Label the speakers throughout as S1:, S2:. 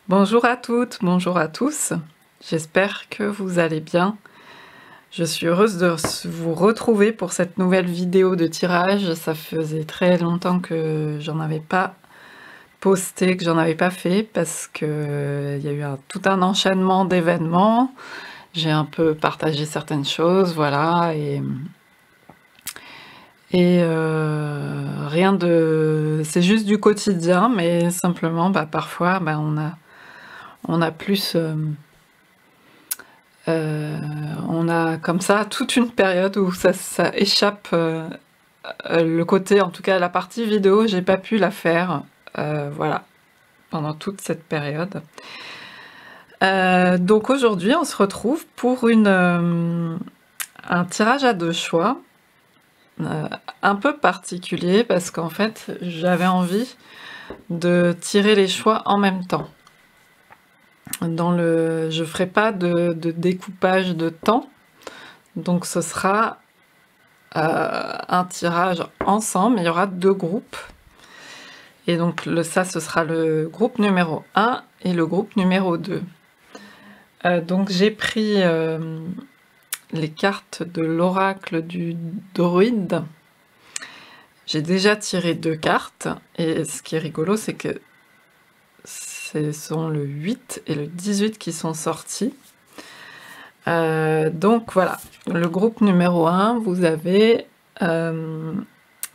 S1: Bonjour à toutes, bonjour à tous. J'espère que vous allez bien. Je suis heureuse de vous retrouver pour cette nouvelle vidéo de tirage. Ça faisait très longtemps que j'en avais pas posté, que j'en avais pas fait parce que il y a eu tout un enchaînement d'événements. J'ai un peu partagé certaines choses, voilà, et rien de... C'est juste du quotidien, mais simplement, parfois, on a plus... on a comme ça toute une période où ça échappe, le côté, en tout cas la partie vidéo, j'ai pas pu la faire, voilà, pendant toute cette période. Donc aujourd'hui, on se retrouve pour un tirage à deux choix, un peu particulier parce qu'en fait, j'avais envie de tirer les choix en même temps. Je ferai pas de découpage de temps, donc ce sera un tirage ensemble, il y aura deux groupes. Et donc ça, ce sera le groupe numéro 1 et le groupe numéro 2. Donc j'ai pris les cartes de l'oracle du druide. J'ai déjà tiré deux cartes, et ce qui est rigolo, c'est que ce sont le 8 et le 18 qui sont sortis. Donc voilà, le groupe numéro 1, vous avez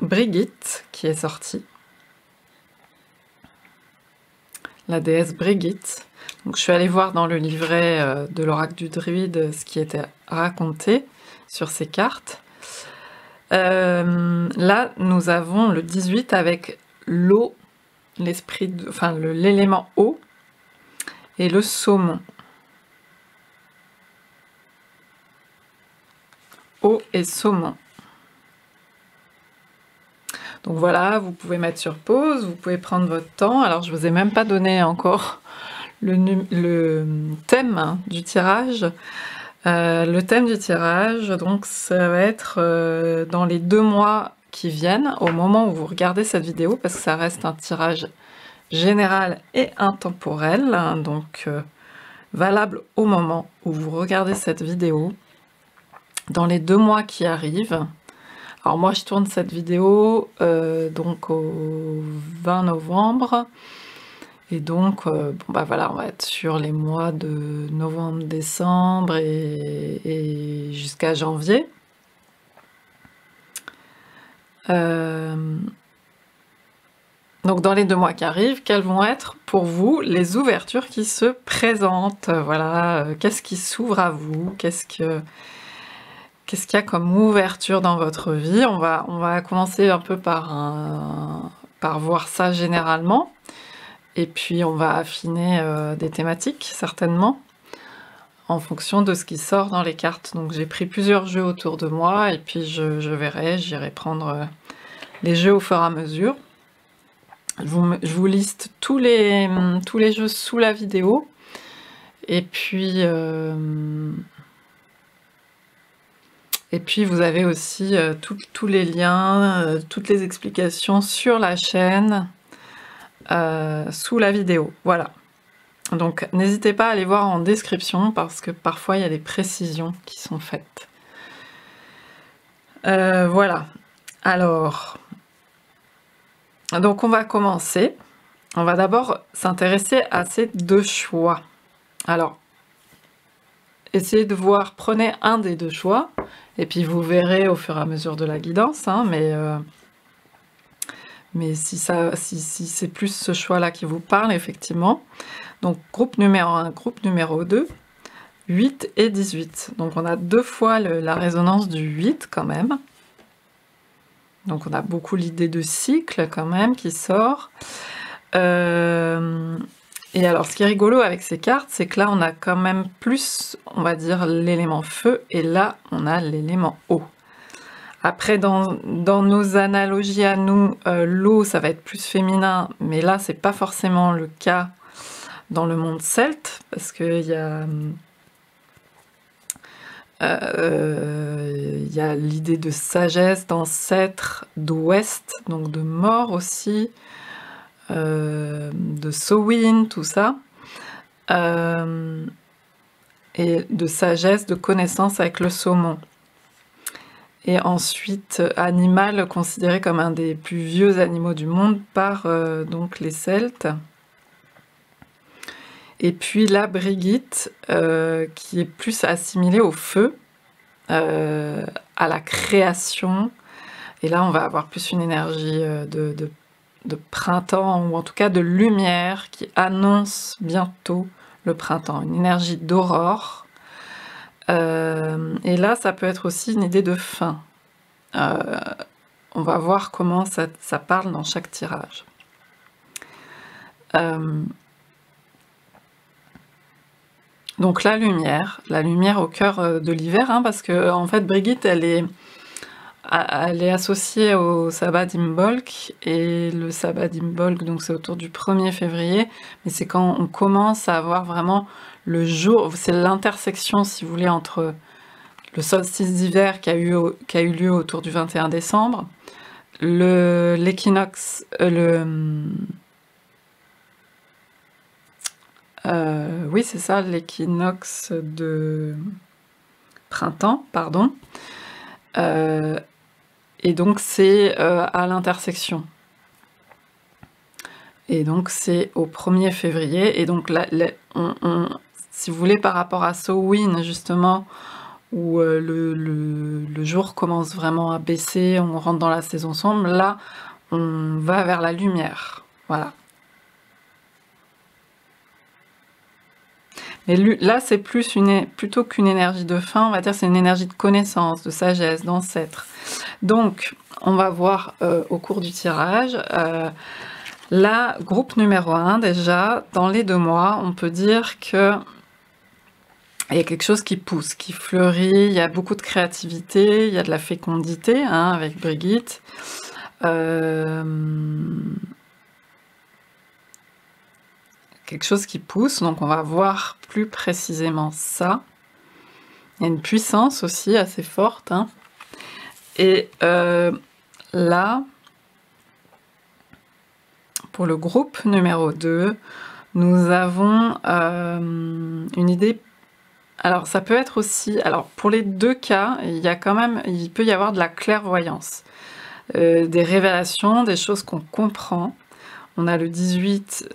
S1: Brigitte qui est sortie. La déesse Brigitte. Donc je suis allée voir dans le livret de l'oracle du druide ce qui était raconté sur ces cartes. Là, nous avons le 18 avec l'eau, l'élément eau et le saumon. Eau et saumon. Donc voilà, vous pouvez mettre sur pause, vous pouvez prendre votre temps. Alors je vous ai même pas donné encore le thème du tirage. Le thème du tirage, donc ça va être dans les 2 mois qui viennent, au moment où vous regardez cette vidéo, parce que ça reste un tirage général et intemporel, hein, donc valable au moment où vous regardez cette vidéo. Dans les 2 mois qui arrivent, alors moi je tourne cette vidéo donc au 20 novembre, et donc voilà, on va être sur les mois de novembre, décembre et jusqu'à janvier. Donc dans les 2 mois qui arrivent, quelles vont être pour vous les ouvertures qui se présentent? Voilà, qu'est-ce qui s'ouvre à vous? Qu'est-ce qu'il y a comme ouverture dans votre vie? On va commencer un peu par voir ça généralement, et puis on va affiner des thématiques, certainement, en fonction de ce qui sort dans les cartes. Donc j'ai pris plusieurs jeux autour de moi, et puis je verrai, j'irai prendre les jeux au fur et à mesure. Je vous liste tous les jeux sous la vidéo, et puis vous avez aussi tous les liens, toutes les explications sur la chaîne, sous la vidéo. Voilà. Donc n'hésitez pas à aller voir en description, parce que parfois il y a des précisions qui sont faites. Voilà. Alors, donc on va commencer. On va d'abord s'intéresser à ces deux choix. Alors, essayez de voir, prenez un des deux choix, et puis vous verrez au fur et à mesure de la guidance, hein, mais si c'est plus ce choix-là qui vous parle, effectivement. Donc groupe numéro 1, groupe numéro 2, 8 et 18. Donc on a 2 fois la résonance du 8 quand même. Donc on a beaucoup l'idée de cycle quand même qui sort. Et alors ce qui est rigolo avec ces cartes, c'est que là on a quand même plus, on va dire, l'élément feu, et là on a l'élément eau. Après, dans nos analogies à nous, l'eau ça va être plus féminin, mais là c'est pas forcément le cas dans le monde celte, parce qu'il y a l'idée de sagesse, d'ancêtre, d'ouest, donc de mort aussi, de Samhain, tout ça. et de sagesse, de connaissance avec le saumon. Et ensuite, animal considéré comme un des plus vieux animaux du monde par donc les Celtes. Et puis la Brigitte, qui est plus assimilée au feu, à la création. Et là, on va avoir plus une énergie de printemps, ou en tout cas de lumière, qui annonce bientôt le printemps. Une énergie d'aurore. Et là, ça peut être aussi une idée de fin. On va voir comment ça parle dans chaque tirage. Donc la lumière au cœur de l'hiver, hein, parce que en fait Brigitte, elle est associée au sabbat d'Imbolc, et le sabbat d'Imbolc, donc c'est autour du 1er février, mais c'est quand on commence à avoir vraiment le jour, c'est l'intersection, si vous voulez, entre le solstice d'hiver qui a eu lieu autour du 21 décembre, l'équinoxe, oui, c'est ça, l'équinoxe de printemps, pardon. Et donc c'est à l'intersection. Et donc c'est au 1er février. Et donc là, si vous voulez, par rapport à Samhain, justement, où le jour commence vraiment à baisser, on rentre dans la saison sombre, là, on va vers la lumière. Voilà. Mais là, c'est plutôt qu'une énergie de fin, on va dire c'est une énergie de connaissance, de sagesse, d'ancêtre. Donc, on va voir au cours du tirage. Là, groupe numéro 1, déjà, dans les 2 mois, on peut dire que il y a quelque chose qui pousse, qui fleurit, il y a beaucoup de créativité, il y a de la fécondité, hein, avec Brigitte. Quelque chose qui pousse, donc on va voir plus précisément ça. Il y a une puissance aussi assez forte, hein. Et là, pour le groupe numéro 2, nous avons une idée. Alors ça peut être aussi, alors pour les 2 cas, il peut y avoir de la clairvoyance, des révélations, des choses qu'on comprend. On a le 18,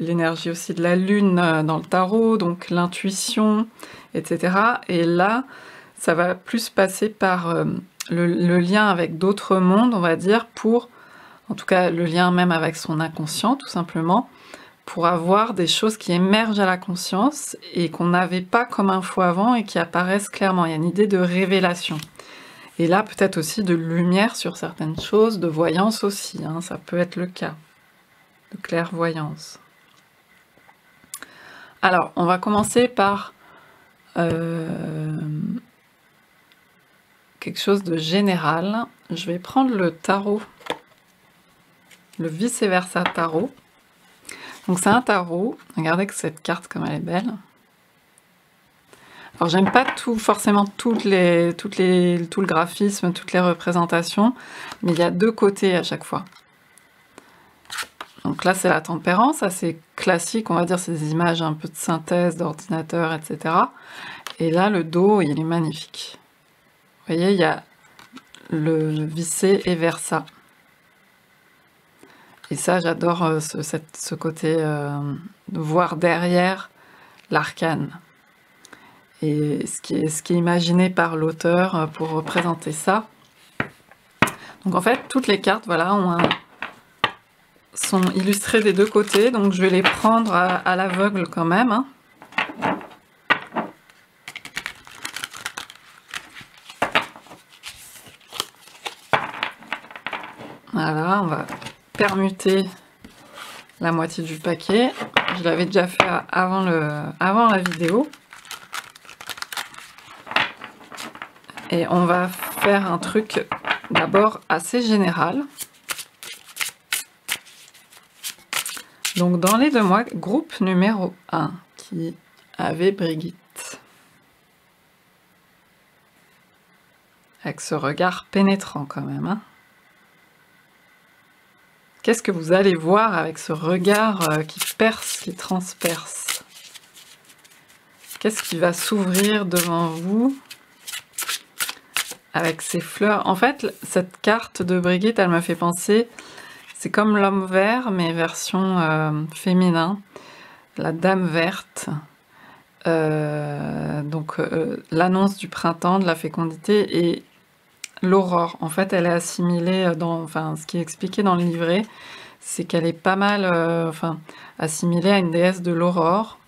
S1: l'énergie aussi de la lune dans le tarot, donc l'intuition, etc. Et là, ça va plus passer par le lien avec d'autres mondes, on va dire, en tout cas le lien même avec son inconscient, tout simplement, pour avoir des choses qui émergent à la conscience et qu'on n'avait pas comme info avant et qui apparaissent clairement. Il y a une idée de révélation. Et là, peut-être aussi de lumière sur certaines choses, de voyance aussi, hein, ça peut être le cas. De clairvoyance. Alors, on va commencer par quelque chose de général. Je vais prendre le tarot, le vice-versa tarot. Donc c'est un tarot. Regardez que cette carte comme elle est belle. Alors j'aime pas forcément tout le graphisme, toutes les représentations, mais il y a 2 côtés à chaque fois. Donc là, c'est la tempérance, assez classique, on va dire, c'est des images un peu de synthèse, d'ordinateur, etc. Et là, le dos, il est magnifique. Vous voyez, il y a le vice et versa. Et ça, j'adore ce côté de voir derrière l'arcane. Et ce qui est imaginé par l'auteur pour représenter ça. Donc en fait, toutes les cartes, voilà, sont illustrées des 2 côtés, donc je vais les prendre à l'aveugle quand même, hein. Voilà, on va permuter la moitié du paquet. Je l'avais déjà fait avant la vidéo. Et on va faire un truc d'abord assez général. Donc dans les 2 mois, groupe numéro 1, qui avait Brigitte. Avec ce regard pénétrant quand même, hein. Qu'est-ce que vous allez voir avec ce regard qui perce, qui transperce? Qu'est-ce qui va s'ouvrir devant vous avec ces fleurs? En fait, cette carte de Brigitte, elle me fait penser, c'est comme l'homme vert, mais version féminin, la dame verte. Donc l'annonce du printemps, de la fécondité et l'aurore. En fait, elle est assimilée ce qui est expliqué dans le livret, c'est qu'elle est pas mal assimilée à une déesse de l'aurore,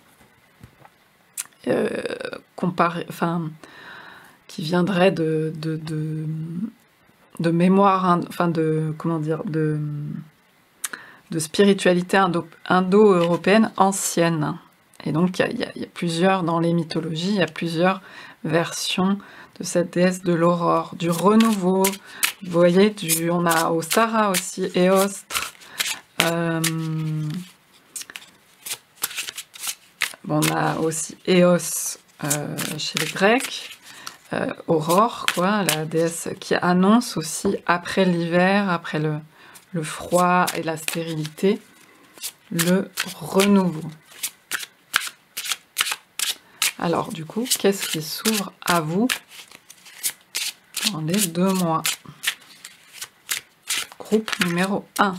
S1: qui viendrait de mémoire, de spiritualité indo-européenne ancienne. Et donc, il y a plusieurs, dans les mythologies, il y a plusieurs versions de cette déesse de l'aurore, du renouveau. Vous voyez, on a Ostara aussi, Eostre. On a aussi Eos chez les Grecs. Aurore, quoi, la déesse qui annonce aussi, après l'hiver, après le froid et la stérilité, le renouveau. Alors, du coup, qu'est-ce qui s'ouvre à vous dans les 2 mois? Groupe numéro 1.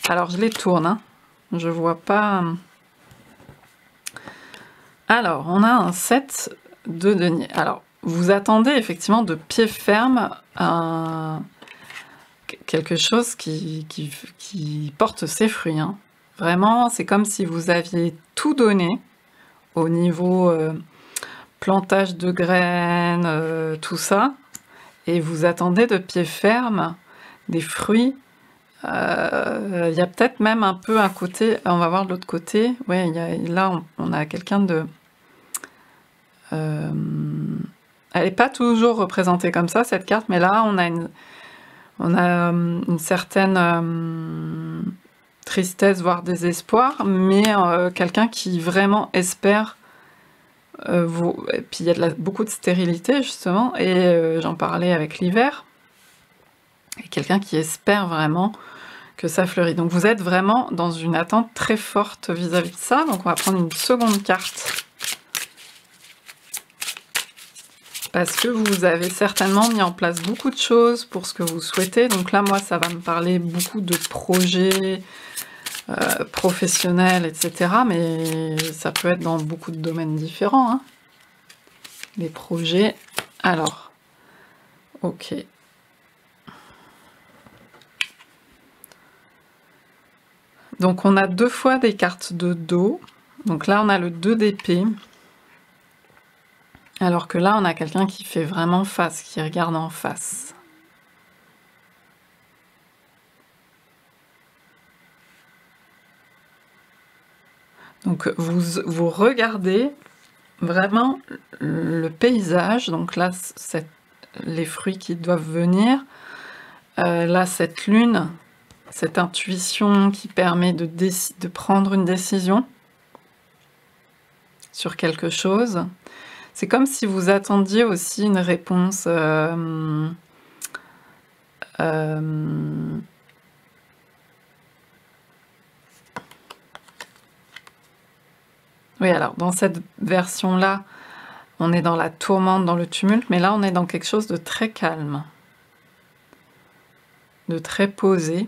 S1: Alors, je les tourne, hein. Je vois pas... Alors, on a un 7 de denier. Alors, vous attendez effectivement de pied ferme quelque chose qui porte ses fruits, hein. Vraiment, c'est comme si vous aviez tout donné au niveau plantage de graines, tout ça, et vous attendez de pied ferme des fruits. Il y a peut-être même un peu un côté, on va voir de l'autre côté, ouais, là on a quelqu'un de... elle n'est pas toujours représentée comme ça, cette carte, mais là on a une certaine tristesse, voire désespoir, mais quelqu'un qui vraiment espère et puis il y a beaucoup de stérilité justement, et j'en parlais avec l'hiver, et quelqu'un qui espère vraiment que ça fleurit. Donc vous êtes vraiment dans une attente très forte vis-à-vis de ça. Donc on va prendre une seconde carte, parce que vous avez certainement mis en place beaucoup de choses pour ce que vous souhaitez. Donc là, moi, ça va me parler beaucoup de projets professionnels, etc. Mais ça peut être dans beaucoup de domaines différents, hein, les projets. Alors, ok. Donc on a 2 fois des cartes de dos. Donc là, on a le 2 d'épée. Alors que là, on a quelqu'un qui fait vraiment face, qui regarde en face. Donc vous regardez vraiment le paysage. Donc là, les fruits qui doivent venir. Là, cette lune, cette intuition qui permet de prendre une décision sur quelque chose. C'est comme si vous attendiez aussi une réponse oui, alors dans cette version-là, on est dans la tourmente, dans le tumulte, mais là on est dans quelque chose de très calme, de très posé.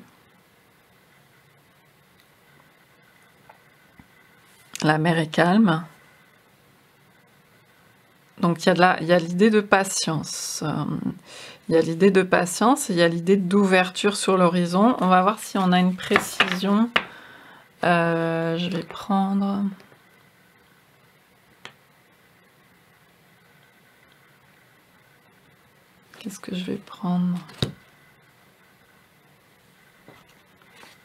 S1: La mer est calme. Donc il y a l'idée de patience. Il y a l'idée de patience et il y a l'idée d'ouverture sur l'horizon. On va voir si on a une précision. Je vais prendre... Qu'est-ce que je vais prendre?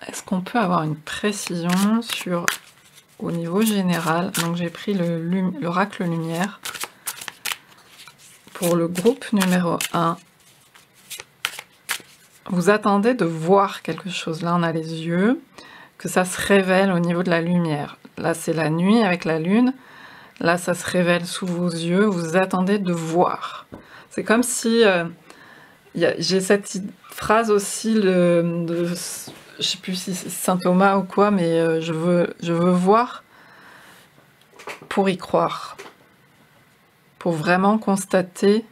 S1: Est-ce qu'on peut avoir une précision sur au niveau général? Donc j'ai pris l'oracle lumière pour le groupe numéro 1. Vous attendez de voir quelque chose. Là on a les yeux, que ça se révèle au niveau de la lumière. Là c'est la nuit avec la lune. Là ça se révèle sous vos yeux. Vous attendez de voir. C'est comme si j'ai cette phrase aussi je sais plus si c'est Saint Thomas ou quoi, mais je veux voir pour y croire, pour vraiment constater.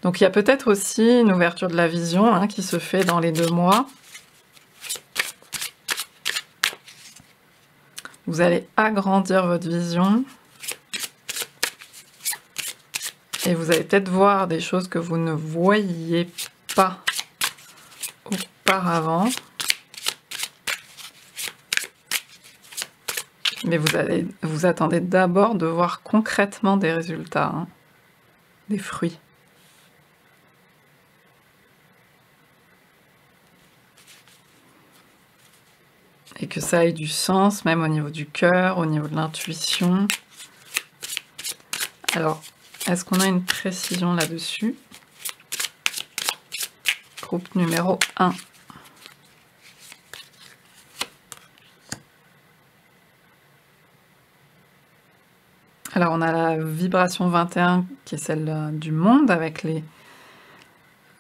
S1: Donc il y a peut-être aussi une ouverture de la vision hein, qui se fait dans les 2 mois. Vous allez agrandir votre vision. Et vous allez peut-être voir des choses que vous ne voyiez pas auparavant. Mais vous attendez d'abord de voir concrètement des résultats, hein, des fruits. Et que ça ait du sens, même au niveau du cœur, au niveau de l'intuition. Alors, est-ce qu'on a une précision là-dessus? Groupe numéro 1. Alors, on a la vibration 21 qui est celle du monde avec les...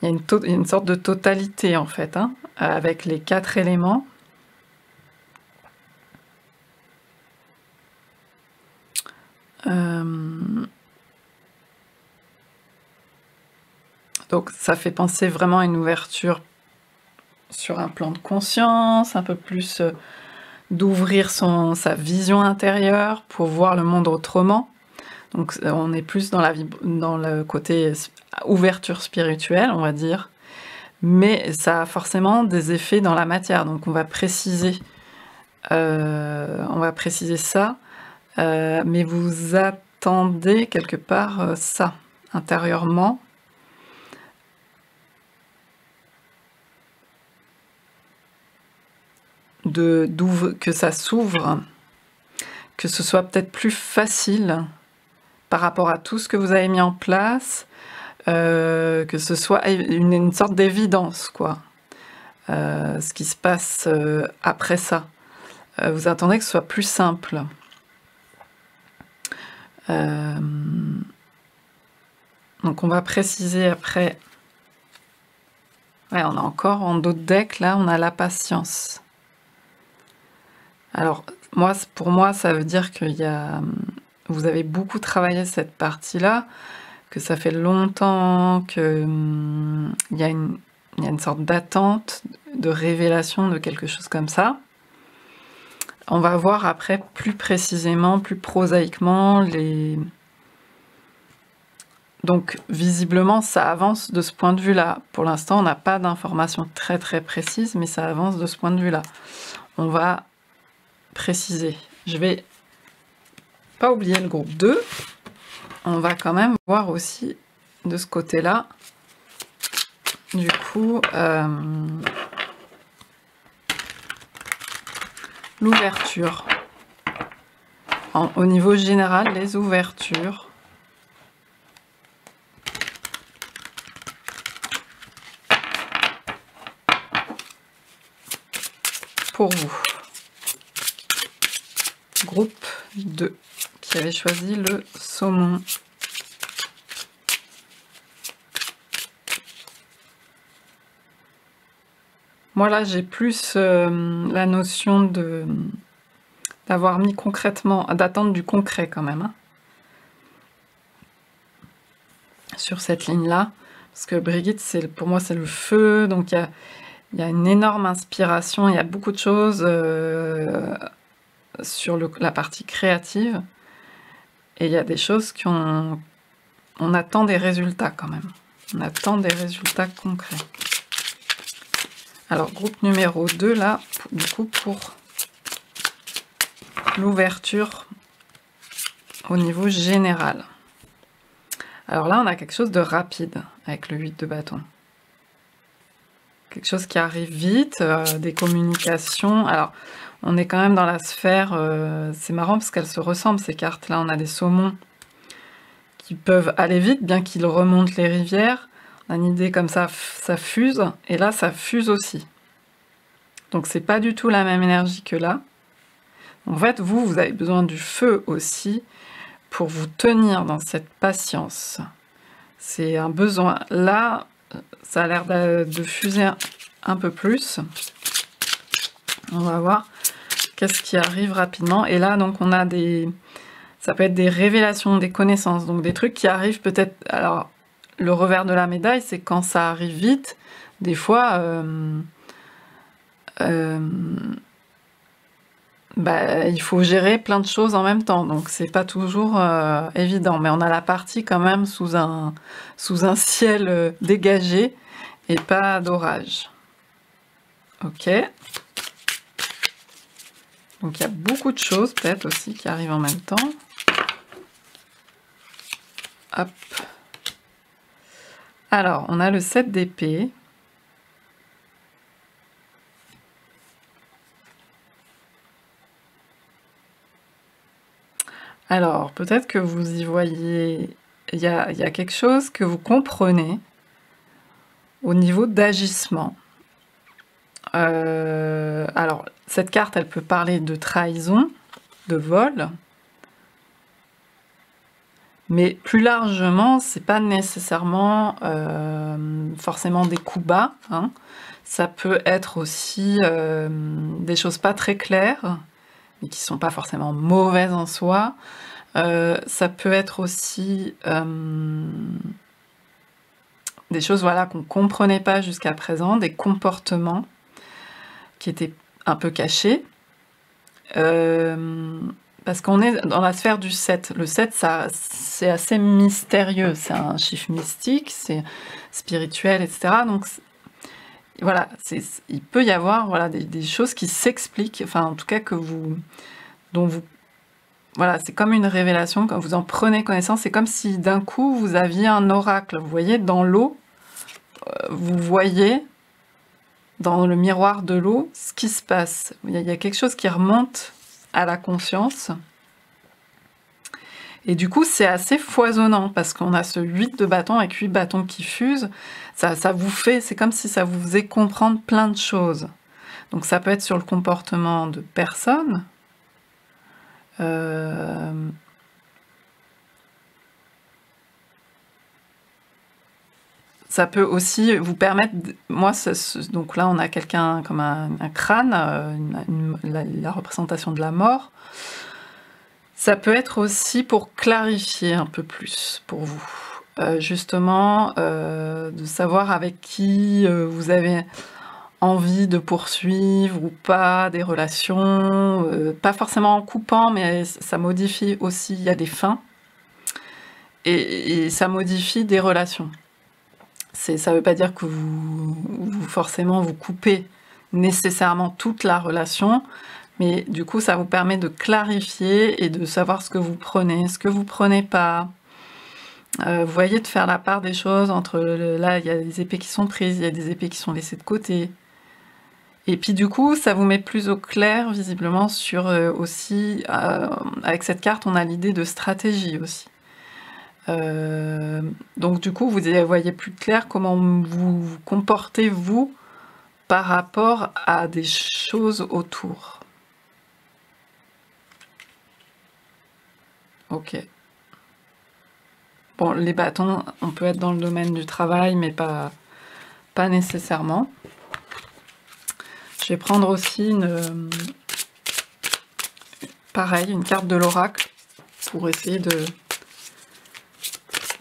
S1: Il y a une sorte de totalité en fait, hein, avec les 4 éléments. Donc ça fait penser vraiment à une ouverture sur un plan de conscience, un peu plus d'ouvrir sa vision intérieure pour voir le monde autrement. Donc on est plus dans le côté ouverture spirituelle, on va dire. Mais ça a forcément des effets dans la matière. Donc on va préciser ça. Mais vous attendez quelque part ça, intérieurement. Que ça s'ouvre, que ce soit peut-être plus facile par rapport à tout ce que vous avez mis en place, que ce soit une sorte d'évidence, quoi. Ce qui se passe après ça. Vous attendez que ce soit plus simple. Donc on va préciser après. Ouais, on a encore en dos de deck, là, on a la patience. Alors, pour moi, ça veut dire que vous avez beaucoup travaillé cette partie-là, que ça fait longtemps qu'il y a une sorte d'attente, de révélation de quelque chose comme ça. On va voir après plus précisément, plus prosaïquement, Donc, visiblement, ça avance de ce point de vue-là. Pour l'instant, on n'a pas d'informations très très précises, mais ça avance de ce point de vue-là. On va préciser. Je vais pas oublier le groupe 2. On va quand même voir aussi de ce côté-là. Du coup, l'ouverture. Au niveau général, les ouvertures. Pour vous. Groupe 2, qui avait choisi le saumon. Moi là, j'ai plus la notion d'avoir mis concrètement, d'attendre du concret quand même, hein, sur cette ligne-là. Parce que Brigitte, pour moi, c'est le feu, donc il y a une énorme inspiration, il y a beaucoup de choses sur la partie créative, et il y a des choses on attend des résultats quand même. On attend des résultats concrets. Alors, groupe numéro 2, là, du coup, pour l'ouverture au niveau général. Alors là, on a quelque chose de rapide avec le 8 de bâton. Quelque chose qui arrive vite, des communications. Alors, on est quand même dans la sphère... c'est marrant parce qu'elles se ressemblent, ces cartes. Là, on a des saumons qui peuvent aller vite, bien qu'ils remontent les rivières. On a une idée comme ça fuse. Et là, ça fuse aussi. Donc, c'est pas du tout la même énergie que là. En fait, vous avez besoin du feu aussi pour vous tenir dans cette patience. C'est un besoin. Là, ça a l'air de fuser un peu plus. On va voir qu'est-ce qui arrive rapidement. Et là, donc, on a des... Ça peut être des révélations, des connaissances, donc des trucs qui arrivent peut-être... Alors, le revers de la médaille, c'est quand ça arrive vite, des fois... il faut gérer plein de choses en même temps, donc c'est pas toujours évident, mais on a la partie quand même sous un ciel dégagé et pas d'orage. Ok. Donc il y a beaucoup de choses peut-être aussi qui arrivent en même temps. Hop. Alors, on a le 7 d'épée. Alors, peut-être que vous y voyez... Il y a quelque chose que vous comprenez au niveau d'agissement. Alors, cette carte, elle peut parler de trahison, de vol, mais plus largement, c'est pas nécessairement forcément des coups bas, hein. Ça peut être aussi des choses pas très claires, mais qui sont pas forcément mauvaises en soi. Ça peut être aussi des choses voilà, qu'on comprenait pas jusqu'à présent, des comportements qui étaient un peu cachés. Parce qu'on est dans la sphère du 7. Le 7, c'est assez mystérieux. C'est un chiffre mystique, c'est spirituel, etc. Donc, voilà, il peut y avoir voilà, des choses qui s'expliquent, enfin, en tout cas, dont vous... Voilà, c'est comme une révélation, quand vous en prenez connaissance, c'est comme si d'un coup, vous aviez un oracle. Vous voyez, dans l'eau, vous voyez, dans le miroir de l'eau, ce qui se passe. Il y a quelque chose qui remonte à la conscience. Et du coup, c'est assez foisonnant, parce qu'on a ce 8 de bâton avec 8 bâtons qui fusent. Ça vous fait, c'est comme si ça vous faisait comprendre plein de choses. Donc ça peut être sur le comportement de personnes. Ça peut aussi vous permettre... Moi, donc là, on a quelqu'un comme un crâne, la représentation de la mort. Ça peut être aussi pour clarifier un peu plus pour vous. Justement, de savoir avec qui vous avez envie de poursuivre ou pas des relations, pas forcément en coupant, mais ça modifie aussi, il y a des fins, et ça modifie des relations. Ça ne veut pas dire que forcément vous coupez nécessairement toute la relation, mais du coup ça vous permet de clarifier et de savoir ce que vous prenez, ce que vous prenez pas. Vous voyez, de faire la part des choses entre... Là, il y a des épées qui sont prises, il y a des épées qui sont laissées de côté. Et puis du coup, ça vous met plus au clair, visiblement, sur aussi... avec cette carte, on a l'idée de stratégie aussi. Donc du coup, vous voyez plus clair comment vous vous comportez, vous, par rapport à des choses autour. Ok. Bon, les bâtons, on peut être dans le domaine du travail, mais pas nécessairement. Je vais prendre aussi pareil, une carte de l'oracle pour essayer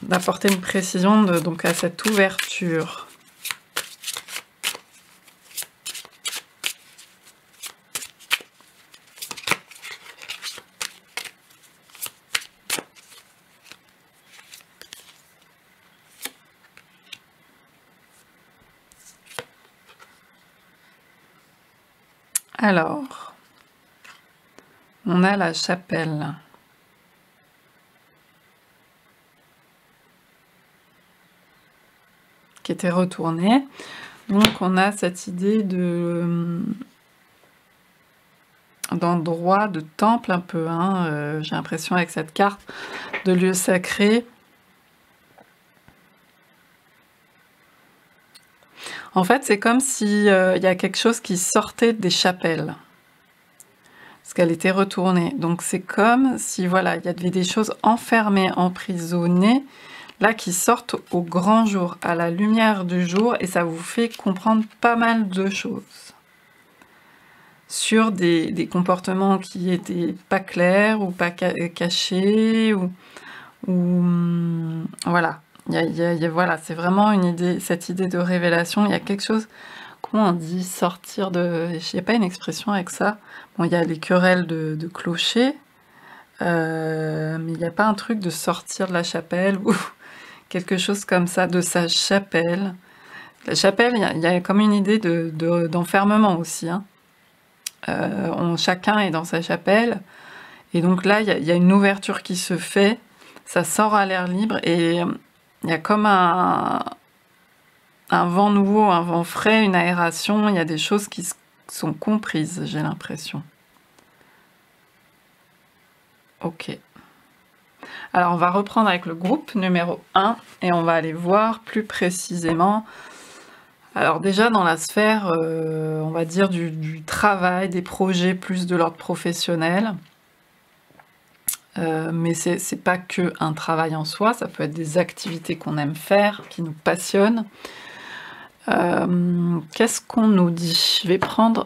S1: d'apporter une précision donc à cette ouverture. Alors, on a la chapelle. Qui était retournée. Donc on a cette idée d'endroit, de temple un peu, hein, j'ai l'impression avec cette carte de lieu sacré. En fait, c'est comme si y a quelque chose qui sortait des chapelles. Parce qu'elle était retournée. Donc c'est comme si, voilà, il y avait des choses enfermées, emprisonnées. là qui sortent au grand jour, à la lumière du jour, et ça vous fait comprendre pas mal de choses sur des comportements qui étaient pas clairs ou pas cachés, ou voilà. Voilà, c'est vraiment une idée, cette idée de révélation. Il y a quelque chose, comment on dit, sortir de... Il n'y a pas une expression avec ça. Bon, il y a les querelles de clocher, mais il n'y a pas un truc de sortir de la chapelle ou quelque chose comme ça, de sa chapelle. La chapelle, il y a comme une idée d'enfermement aussi, hein. Chacun est dans sa chapelle, et donc là, il y a une ouverture qui se fait, ça sort à l'air libre, et il y a comme un vent nouveau, un vent frais, une aération, il y a des choses qui sont comprises, j'ai l'impression. Ok. Alors on va reprendre avec le groupe numéro 1, et on va aller voir plus précisément. Alors déjà dans la sphère, on va dire du travail, des projets plus de l'ordre professionnel. Mais c'est pas que un travail en soi, ça peut être des activités qu'on aime faire, qui nous passionnent. Qu'est-ce qu'on nous dit? Je vais prendre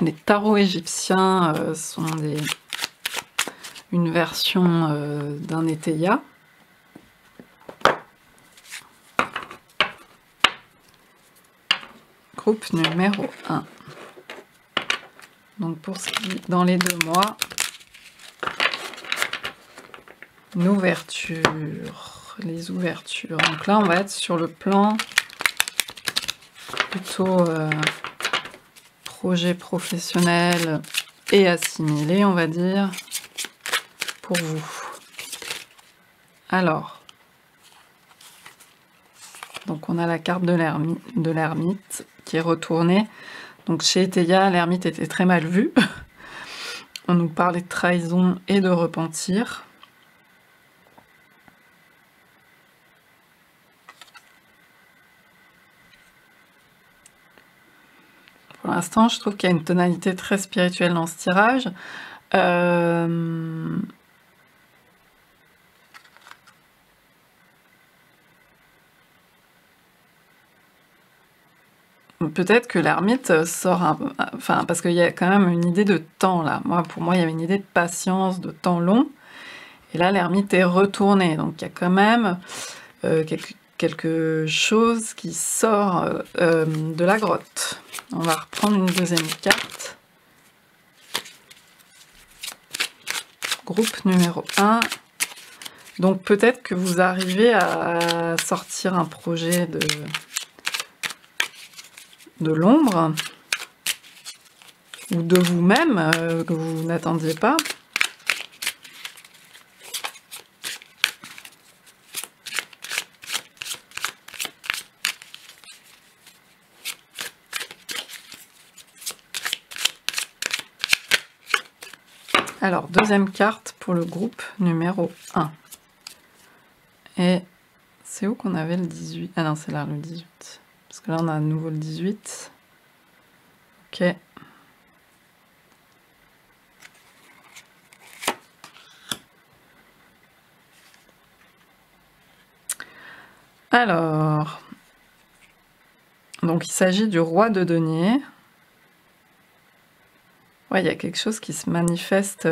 S1: les tarots égyptiens, sont une version d'un Eteia. Groupe numéro 1. Donc pour ce qui est dans les 2 mois, une ouverture, les ouvertures. Donc là, on va être sur le plan plutôt projet professionnel et assimilé, on va dire, pour vous. Alors, donc on a la carte de l'ermite qui est retournée. Donc chez Eteia, l'ermite était très mal vu. On nous parlait de trahison et de repentir. Pour l'instant, je trouve qu'il y a une tonalité très spirituelle dans ce tirage. Peut-être que l'ermite sort enfin, parce qu'il y a quand même une idée de temps là. Pour moi, il y avait une idée de patience, de temps long. Et là, l'ermite est retourné. Donc, il y a quand même quelque chose qui sort de la grotte. On va reprendre une deuxième carte. Groupe numéro 1. Donc, peut-être que vous arrivez à sortir un projet de l'ombre, ou de vous-même, que vous n'attendiez pas. Alors, deuxième carte pour le groupe numéro 1. Et c'est où qu'on avait le 18? Ah non, c'est là, le 18. Parce que là, on a à nouveau le 18. Ok. Alors, donc il s'agit du roi de denier. Ouais, il y a quelque chose qui se manifeste,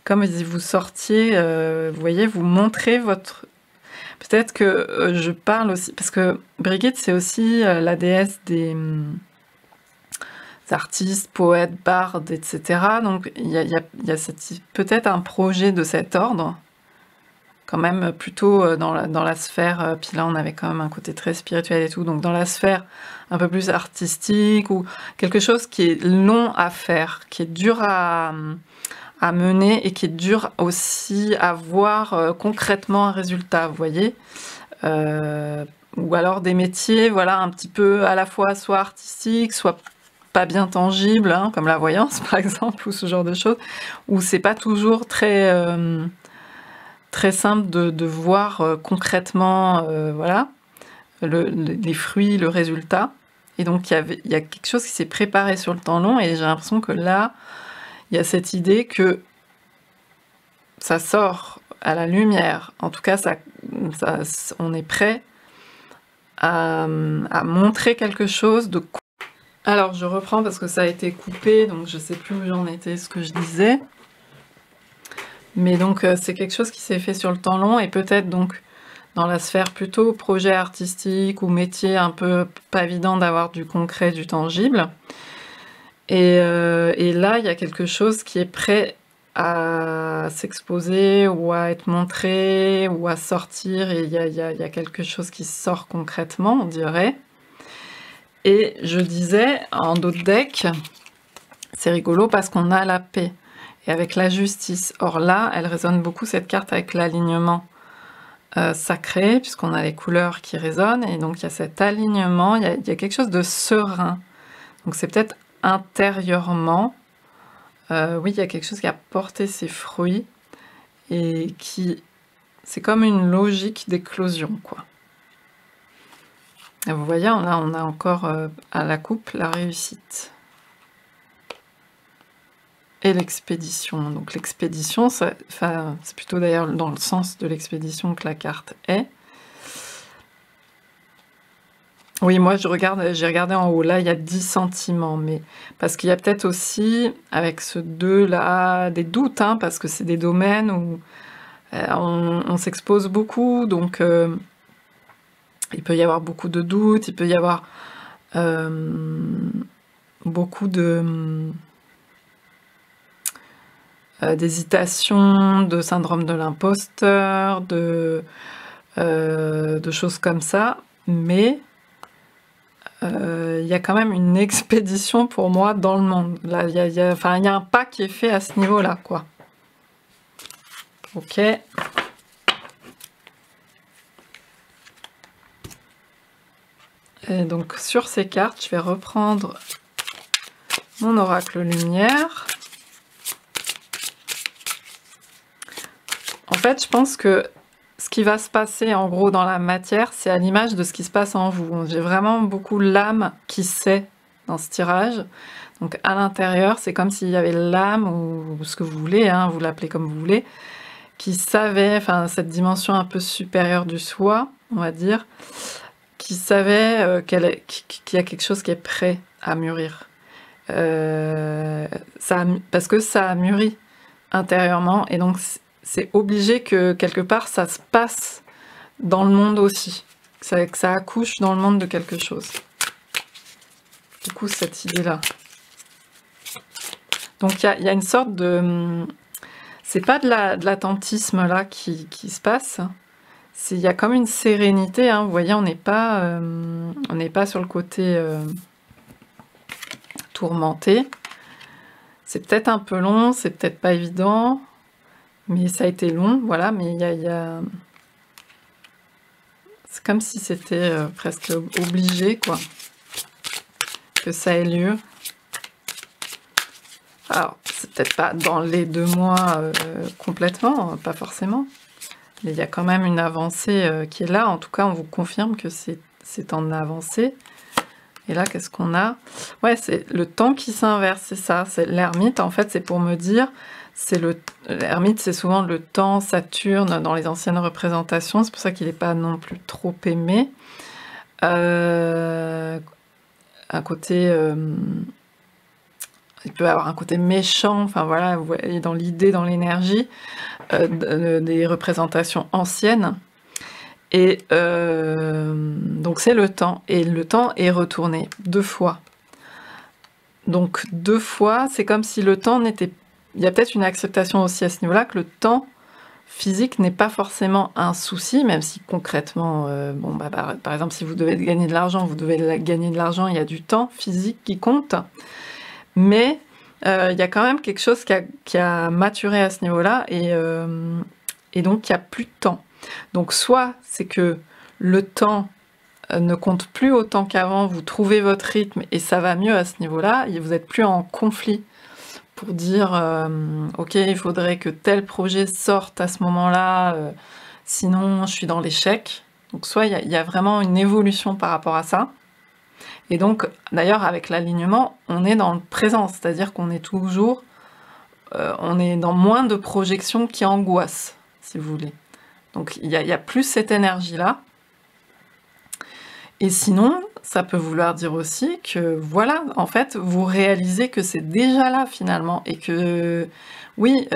S1: comme si vous sortiez, vous voyez, vous montrez votre... Peut-être que je parle aussi, parce que Brigitte, c'est aussi la déesse des artistes, poètes, bardes, etc. Donc il y a peut-être un projet de cet ordre, quand même plutôt dans la sphère, puis là on avait quand même un côté très spirituel et tout, donc dans la sphère un peu plus artistique, ou quelque chose qui est long à faire, qui est dur à mener, et qui est dur aussi à voir concrètement un résultat, vous voyez, ou alors des métiers, voilà, un petit peu à la fois soit artistiques, soit pas bien tangibles, hein, comme la voyance par exemple, ou ce genre de choses, où c'est pas toujours très simple de voir concrètement, voilà, les fruits, le résultat. Et donc il y a quelque chose qui s'est préparé sur le temps long, et j'ai l'impression que là, il y a cette idée que ça sort à la lumière. En tout cas, on est prêt à montrer quelque chose de... Alors, je reprends parce que ça a été coupé, donc je sais plus où j'en étais, ce que je disais. Mais donc, c'est quelque chose qui s'est fait sur le temps long, et peut-être donc dans la sphère plutôt projet artistique ou métier un peu pas évident d'avoir du concret, du tangible. Et là, il y a quelque chose qui est prêt à s'exposer ou à être montré ou à sortir, et il y a quelque chose qui sort concrètement, on dirait. Et je disais, en d'autres decks, c'est rigolo parce qu'on a la paix et avec la justice. Or là, elle résonne beaucoup, cette carte, avec l'alignement sacré, puisqu'on a les couleurs qui résonnent, et donc il y a cet alignement, il y a quelque chose de serein. Donc c'est peut-être intérieurement, oui, il y a quelque chose qui a porté ses fruits, et qui... c'est comme une logique d'éclosion, quoi. Et vous voyez, on a encore à la coupe la réussite. Et l'expédition. Donc l'expédition, c'est plutôt d'ailleurs dans le sens de l'expédition que la carte est. Oui, moi j'ai regardé en haut, là il y a 10 sentiments, mais parce qu'il y a peut-être aussi, avec ce 2 là, des doutes, hein, parce que c'est des domaines où on s'expose beaucoup, donc il peut y avoir beaucoup de doutes, il peut y avoir beaucoup de d'hésitation, de syndrome de l'imposteur, de choses comme ça, mais il y a quand même une expédition pour moi dans le monde. Là, il y a un pas qui est fait à ce niveau-là, quoi. Ok. Et donc sur ces cartes, je vais reprendre mon oracle lumière. En fait, je pense que ce qui va se passer en gros dans la matière, c'est à l'image de ce qui se passe en vous. J'ai vraiment beaucoup l'âme qui sait dans ce tirage. Donc à l'intérieur, c'est comme s'il y avait l'âme, ou ce que vous voulez, hein, vous l'appelez comme vous voulez, qui savait, enfin cette dimension un peu supérieure du soi, on va dire, qui savait qu'il y a quelque chose qui est prêt à mûrir. Parce que ça a mûri intérieurement, et donc c'est obligé que quelque part ça se passe dans le monde aussi, que ça accouche dans le monde de quelque chose. Du coup, cette idée-là. Donc il y a une sorte de... c'est pas de l'attentisme là qui se passe, il y a comme une sérénité, hein, vous voyez, on n'est pas sur le côté tourmenté. C'est peut-être un peu long, c'est peut-être pas évident, mais ça a été long, voilà, mais il y a... c'est comme si c'était presque obligé, quoi, que ça ait lieu. Alors, c'est peut-être pas dans les 2 mois complètement, pas forcément, mais il y a quand même une avancée qui est là. En tout cas, on vous confirme que c'est en avancée. Et là, qu'est-ce qu'on a? Ouais, c'est le temps qui s'inverse, c'est ça. C'est l'ermite, en fait, c'est pour me dire... l'ermite, c'est souvent le temps Saturne dans les anciennes représentations, c'est pour ça qu'il n'est pas non plus trop aimé. Un côté... il peut avoir un côté méchant, enfin voilà, vous voyez, dans l'idée, dans l'énergie des représentations anciennes. Et donc c'est le temps, et le temps est retourné 2 fois. Donc 2 fois, c'est comme si le temps n'était... il y a peut-être une acceptation aussi à ce niveau-là, que le temps physique n'est pas forcément un souci, même si concrètement, bon, bah, par exemple, si vous devez gagner de l'argent, vous devez gagner de l'argent, il y a du temps physique qui compte. Mais il y a quand même quelque chose qui a maturé à ce niveau-là, et donc il n'y a plus de temps. Donc soit c'est que le temps ne compte plus autant qu'avant, vous trouvez votre rythme et ça va mieux à ce niveau-là, et vous n'êtes plus en conflit pour dire ok, il faudrait que tel projet sorte à ce moment-là, sinon je suis dans l'échec. Donc soit il y a vraiment une évolution par rapport à ça. Et donc, d'ailleurs, avec l'alignement, on est dans le présent, c'est-à-dire qu'on est toujours... on est dans moins de projections qui angoissent. si vous voulez. Donc il y a plus cette énergie-là. Et sinon, ça peut vouloir dire aussi que, voilà, en fait, vous réalisez que c'est déjà là, finalement, et que, oui,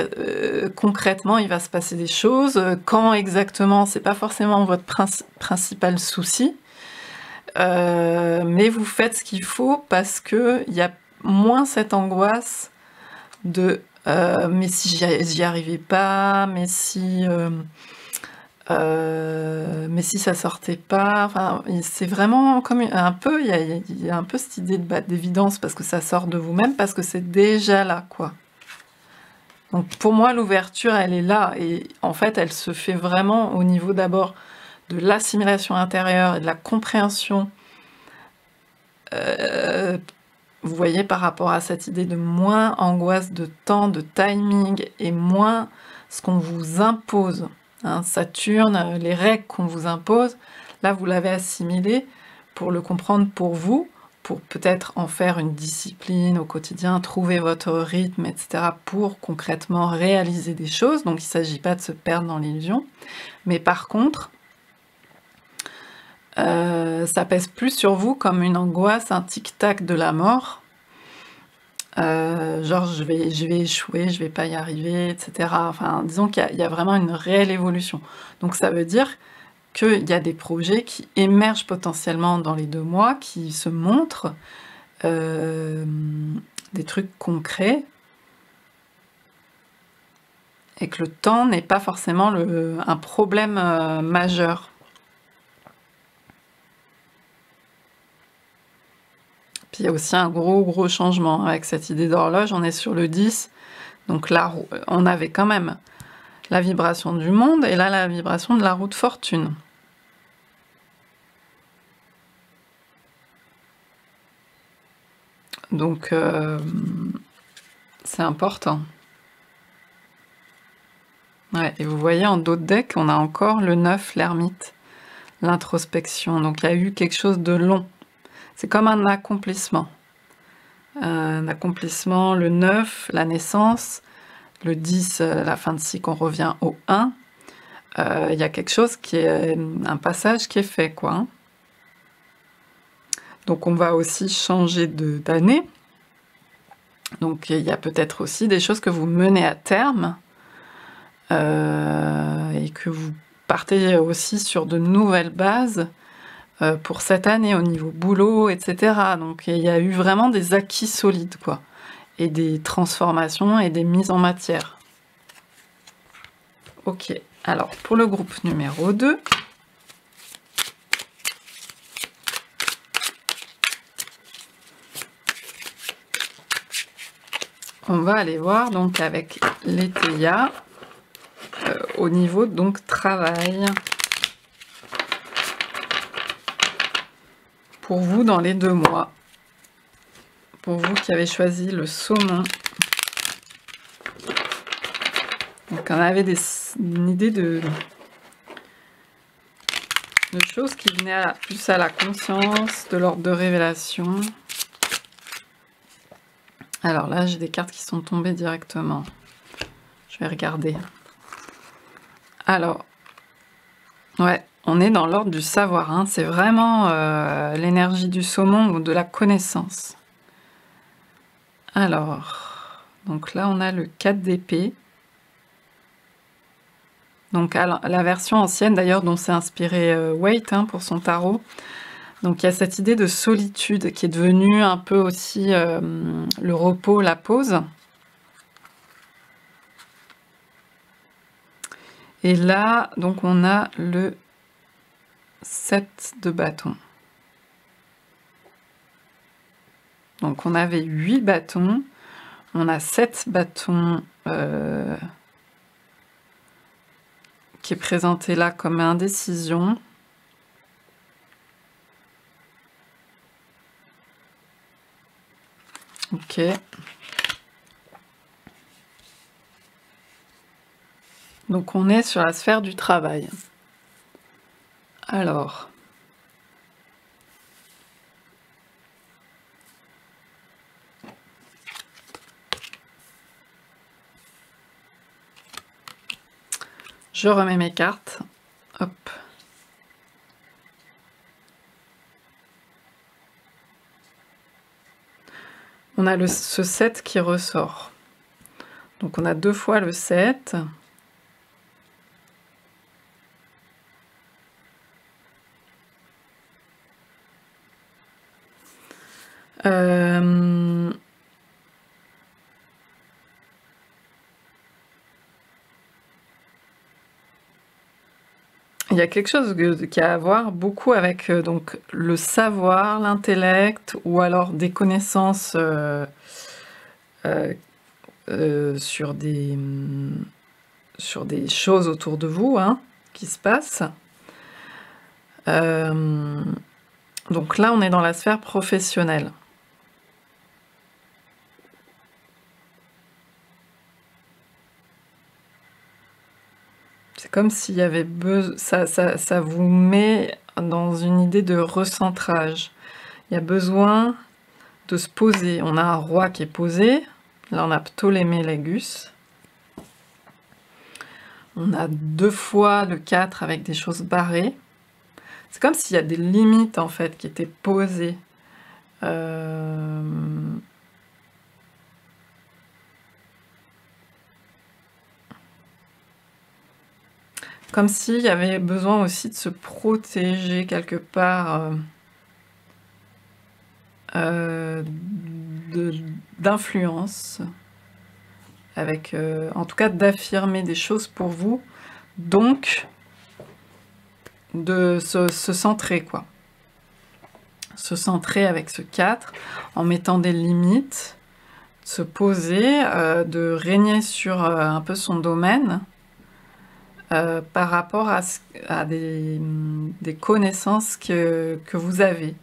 S1: concrètement, il va se passer des choses. Quand exactement, c'est pas forcément votre principal souci, mais vous faites ce qu'il faut parce que il y a moins cette angoisse de mais si j'y arrivais pas, mais si ça sortait pas, enfin, c'est vraiment comme un peu, il y a un peu cette idée d'évidence parce que ça sort de vous-même, parce que c'est déjà là, quoi. Donc pour moi, l'ouverture, elle est là, et en fait, elle se fait vraiment au niveau d'abord de l'assimilation intérieure et de la compréhension, vous voyez, par rapport à cette idée de moins angoisse de temps, de timing, et moins ce qu'on vous impose. Hein, Saturne, les règles qu'on vous impose, là vous l'avez assimilé pour le comprendre pour vous, pour peut-être en faire une discipline au quotidien, trouver votre rythme, etc., pour concrètement réaliser des choses. Donc il ne s'agit pas de se perdre dans l'illusion. Mais par contre, ça pèse plus sur vous comme une angoisse, un tic-tac de la mort. Genre je vais échouer, je vais pas y arriver, etc. Enfin, disons qu'il y a vraiment une réelle évolution. Donc ça veut dire qu'il y a des projets qui émergent potentiellement dans les 2 mois, qui se montrent, des trucs concrets, et que le temps n'est pas forcément un problème majeur. Puis il y a aussi un gros changement avec cette idée d'horloge. On est sur le 10, donc là on avait quand même la vibration du monde et là la vibration de la roue de fortune. Donc c'est important. Ouais, et vous voyez en dos de deck, on a encore le 9, l'ermite, l'introspection. Donc il y a eu quelque chose de long. C'est comme un accomplissement. Un accomplissement, le 9, la naissance, le 10, la fin de cycle, on revient au 1. Il y a quelque chose qui est un passage qui est fait, quoi. Hein. Donc on va aussi changer d'année. Donc il y a peut-être aussi des choses que vous menez à terme et que vous partez aussi sur de nouvelles bases pour cette année au niveau boulot, etc. Donc il y a eu vraiment des acquis solides, quoi, et des transformations et des mises en matière. Ok, alors pour le groupe numéro 2, on va aller voir donc avec les Théia au niveau donc travail. Pour vous dans les 2 mois. Pour vous qui avez choisi le saumon. Donc on avait une idée de choses qui venaient plus à la conscience, de l'ordre de révélation. Alors là, j'ai des cartes qui sont tombées directement. Je vais regarder. Alors, ouais, on est dans l'ordre du savoir. Hein. C'est vraiment l'énergie du saumon ou de la connaissance. Alors, donc là, on a le 4 d'épée. Donc la version ancienne, d'ailleurs, dont s'est inspiré Waite pour son tarot. Donc il y a cette idée de solitude qui est devenue un peu aussi le repos, la pause. Et là, donc on a le 7 de bâton. Donc on avait 8 bâtons, on a 7 bâtons qui est présenté là comme indécision. Ok. Donc on est sur la sphère du travail. Alors, Je remets mes cartes. Hop. On a ce 7 qui ressort. Donc on a 2 fois le 7. Il y a quelque chose qui a à voir beaucoup avec donc, le savoir, l'intellect, ou alors des connaissances sur des choses autour de vous, hein, qui se passent. Donc là, on est dans la sphère professionnelle. C'est comme s'il y avait besoin, ça vous met dans une idée de recentrage. Il y a besoin de se poser. On a un roi qui est posé. Là, on a Ptolémée Légus. On a 2 fois le 4 avec des choses barrées. C'est comme s'il y a des limites, en fait, qui étaient posées. Comme s'il y avait besoin aussi de se protéger quelque part d'influence, avec, en tout cas, d'affirmer des choses pour vous, donc de se centrer, quoi. Se centrer avec ce 4, en mettant des limites, se poser, de régner sur un peu son domaine, par rapport à des connaissances que vous avez.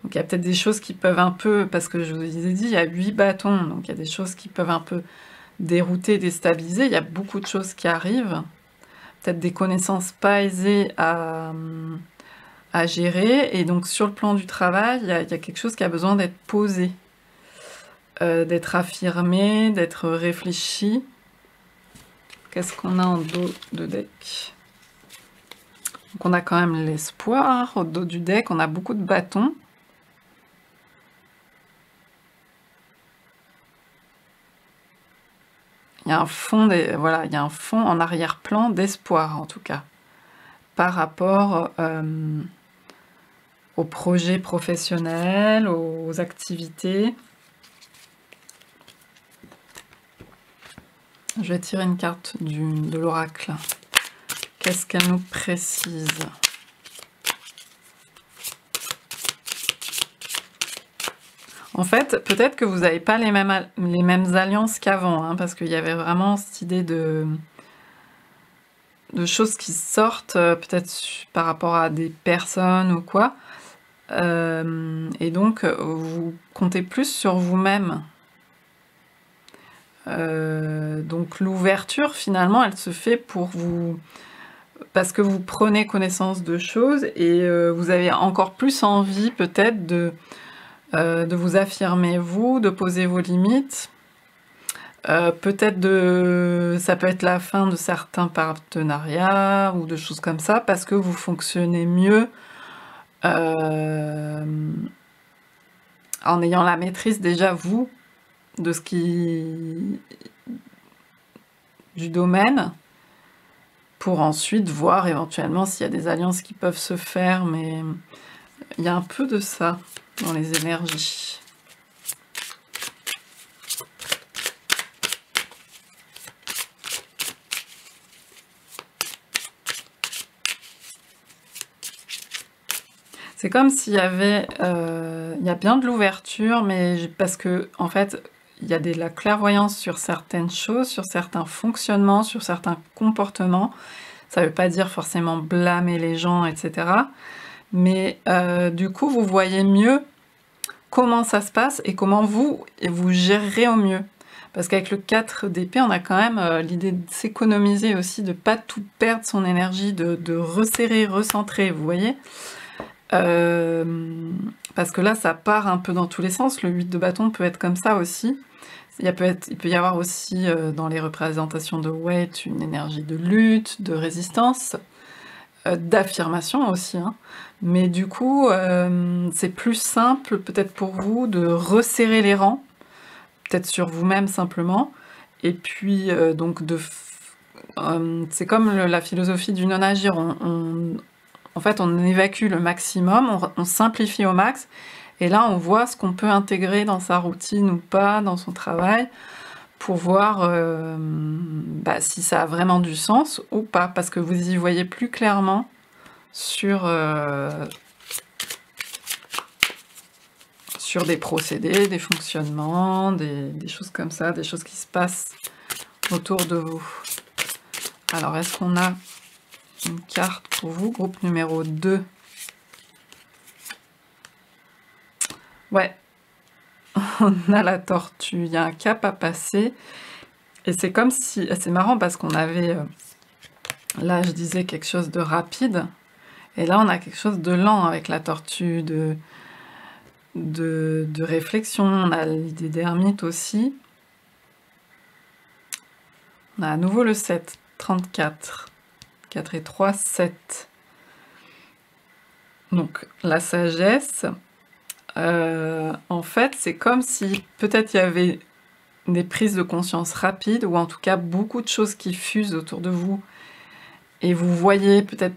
S1: Donc il y a peut-être des choses qui peuvent un peu, parce que je vous ai dit, il y a 8 bâtons, donc il y a des choses qui peuvent un peu dérouter, déstabiliser. Il y a beaucoup de choses qui arrivent. Peut-être des connaissances pas aisées à gérer. Et donc sur le plan du travail, il y a quelque chose qui a besoin d'être posé, d'être affirmé, d'être réfléchi. Qu'est-ce qu'on a en dos de deck? Donc on a quand même l'espoir. Au dos du deck, on a beaucoup de bâtons. Il y a un fond, voilà, il y a un fond en arrière-plan d'espoir, en tout cas, par rapport aux projets professionnels, aux activités. Je vais tirer une carte de l'oracle. Qu'est-ce qu'elle nous précise? En fait, peut-être que vous n'avez pas les mêmes alliances qu'avant, hein, parce qu'il y avait vraiment cette idée de choses qui sortent, peut-être par rapport à des personnes ou quoi. Et donc, vous comptez plus sur vous-même. Donc l'ouverture, finalement, elle se fait pour vous, parce que vous prenez connaissance de choses et vous avez encore plus envie peut-être de vous affirmer vous, de poser vos limites. Peut-être ça peut être la fin de certains partenariats ou de choses comme ça, parce que vous fonctionnez mieux en ayant la maîtrise déjà vous de du domaine, pour ensuite voir éventuellement s'il y a des alliances qui peuvent se faire, mais il y a un peu de ça dans les énergies. C'est comme s'il y avait, il y a bien de l'ouverture, mais parce que en fait, il y a de la clairvoyance sur certaines choses, sur certains fonctionnements, sur certains comportements. Ça ne veut pas dire forcément blâmer les gens, etc. Mais du coup, vous voyez mieux comment ça se passe et comment vous gérerez au mieux. Parce qu'avec le 4 d'épée, on a quand même l'idée de s'économiser aussi, de ne pas tout perdre son énergie, de resserrer, recentrer, vous voyez. Parce que là, ça part un peu dans tous les sens. Le 8 de bâton peut être comme ça aussi. Il peut y avoir aussi dans les représentations de Waite une énergie de lutte, de résistance, d'affirmation aussi. Hein. Mais du coup, c'est plus simple peut-être pour vous de resserrer les rangs, peut-être sur vous-même simplement, et puis donc c'est comme la philosophie du non-agir. En fait, on évacue le maximum, on simplifie au max, et là, on voit ce qu'on peut intégrer dans sa routine ou pas, dans son travail, pour voir si ça a vraiment du sens ou pas, parce que vous y voyez plus clairement sur des procédés, des fonctionnements, des choses comme ça, des choses qui se passent autour de vous. Alors, est-ce qu'on a une carte pour vous, groupe numéro 2? Ouais, on a la tortue, il y a un cap à passer, et c'est comme si, c'est marrant parce qu'on avait, là je disais quelque chose de rapide, et là on a quelque chose de lent avec la tortue, de réflexion. On a l'idée d'ermite aussi. On a à nouveau le 7, 34, 4 et 3, 7. Donc la sagesse, en fait, c'est comme si peut-être il y avait des prises de conscience rapides, ou en tout cas beaucoup de choses qui fusent autour de vous, et vous voyez peut-être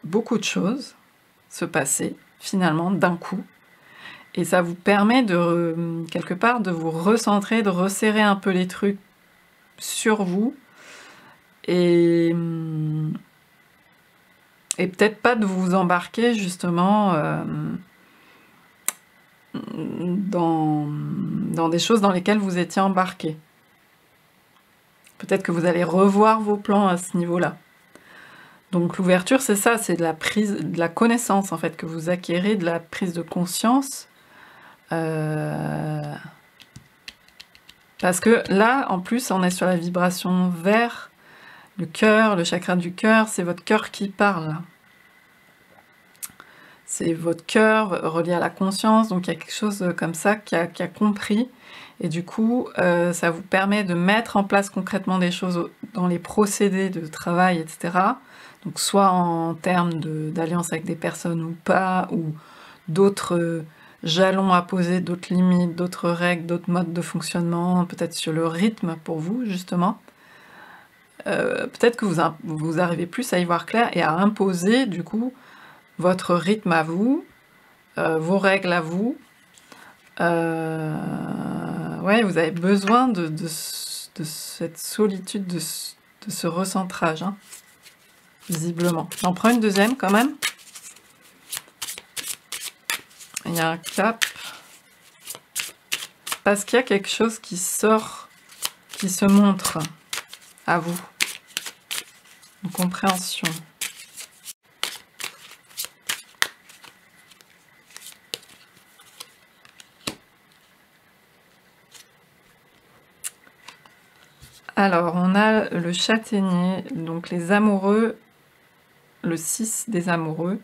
S1: beaucoup de choses se passer, finalement, d'un coup, et ça vous permet de, quelque part, de vous recentrer, de resserrer un peu les trucs sur vous, et peut-être pas de vous embarquer, justement, dans des choses dans lesquelles vous étiez embarqué. Peut-être que vous allez revoir vos plans à ce niveau-là. Donc l'ouverture, c'est ça, c'est de la prise, de la connaissance en fait, que vous acquérez, de la prise de conscience. Parce que là, en plus, on est sur la vibration vert, le cœur, le chakra du cœur, c'est votre cœur qui parle. C'est votre cœur relié à la conscience, donc il y a quelque chose comme ça qui a compris, et du coup, ça vous permet de mettre en place concrètement des choses dans les procédés de travail, etc. Donc soit en termes d'alliance avec des personnes ou pas, ou d'autres jalons à poser, d'autres limites, d'autres règles, d'autres modes de fonctionnement, peut-être sur le rythme pour vous, justement. Peut-être que vous arrivez plus à y voir clair et à imposer, du coup, votre rythme à vous, vos règles à vous. Ouais, vous avez besoin de cette solitude, de ce recentrage, hein, visiblement. J'en prends une deuxième quand même. Il y a un cap. Parce qu'il y a quelque chose qui sort, qui se montre à vous. Une compréhension. Alors, on a le châtaignier, donc les amoureux, le 6 des amoureux,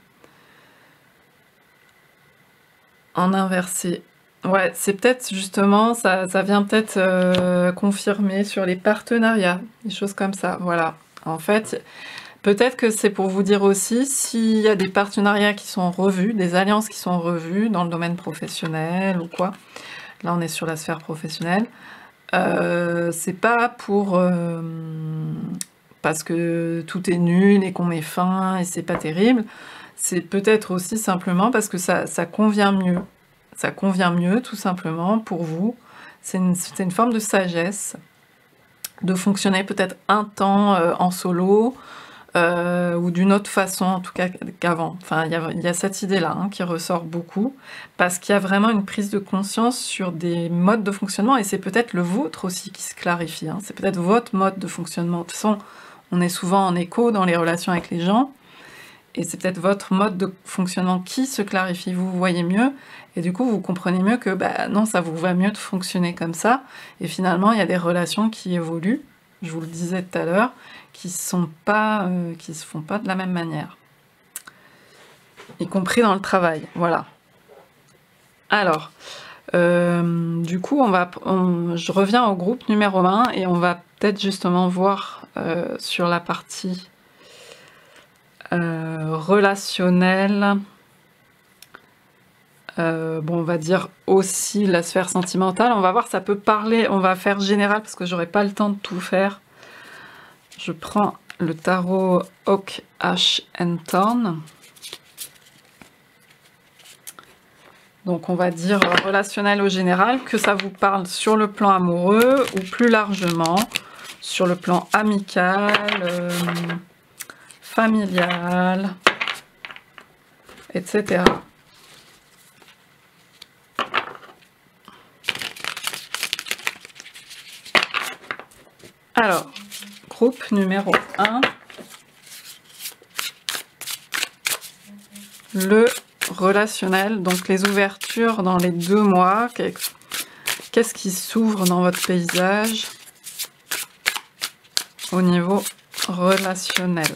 S1: en inversé. Ouais, c'est peut-être justement, ça vient peut-être confirmer sur les partenariats, des choses comme ça, voilà. En fait, peut-être que c'est pour vous dire aussi, s'il y a des partenariats qui sont revus, des alliances qui sont revues dans le domaine professionnel ou quoi, là on est sur la sphère professionnelle, c'est pas pour parce que tout est nul et qu'on met fin et c'est pas terrible, c'est peut-être aussi simplement parce que ça convient mieux. Ça convient mieux tout simplement pour vous. C'est une forme de sagesse, de fonctionner peut-être un temps en solo, ou d'une autre façon en tout cas qu'avant. Enfin, il y a cette idée-là hein, qui ressort beaucoup, parce qu'il y a vraiment une prise de conscience sur des modes de fonctionnement, et c'est peut-être le vôtre aussi qui se clarifie. Hein. C'est peut-être votre mode de fonctionnement. De toute façon, on est souvent en écho dans les relations avec les gens, et c'est peut-être votre mode de fonctionnement qui se clarifie. Vous voyez mieux, et du coup, vous comprenez mieux que non, ça vous va mieux de fonctionner comme ça, et finalement, il y a des relations qui évoluent, je vous le disais tout à l'heure, qui se font pas de la même manière. y compris dans le travail. Voilà. Alors, du coup, je reviens au groupe numéro 1 et on va peut-être justement voir sur la partie relationnelle. Bon, on va dire aussi la sphère sentimentale. On va voir, ça peut parler. On va faire général parce que j'aurai pas le temps de tout faire. Je prends le tarot Oak, Ash and Thorn. Donc on va dire relationnel au général, que ça vous parle sur le plan amoureux ou plus largement sur le plan amical, familial, etc. Alors, groupe numéro 1, le relationnel, donc les ouvertures dans les 2 mois, qu'est-ce qui s'ouvre dans votre paysage au niveau relationnel.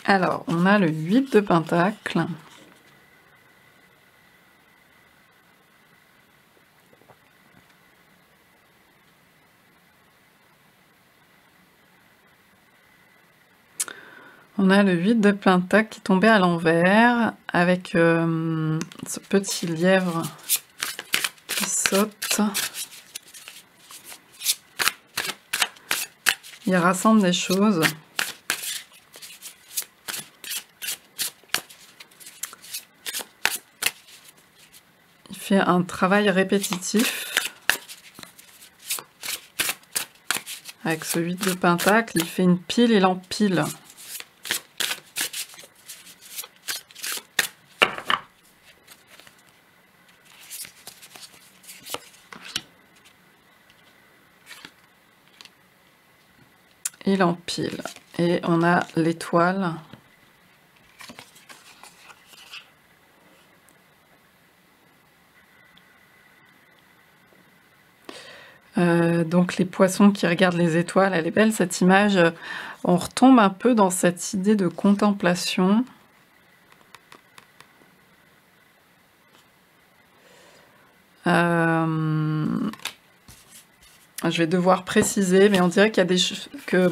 S1: Alors, on a le 8 de Pentacle. On a le 8 de Pentacle qui tombait à l'envers avec ce petit lièvre qui saute. Il rassemble des choses. Il fait un travail répétitif. Avec ce 8 de Pentacle, il fait une pile, il empile. Il empile. Et on a l'étoile. Donc les poissons qui regardent les étoiles, elle est belle cette image. On retombe un peu dans cette idée de contemplation. Je vais devoir préciser, mais on dirait qu'il y a des choses que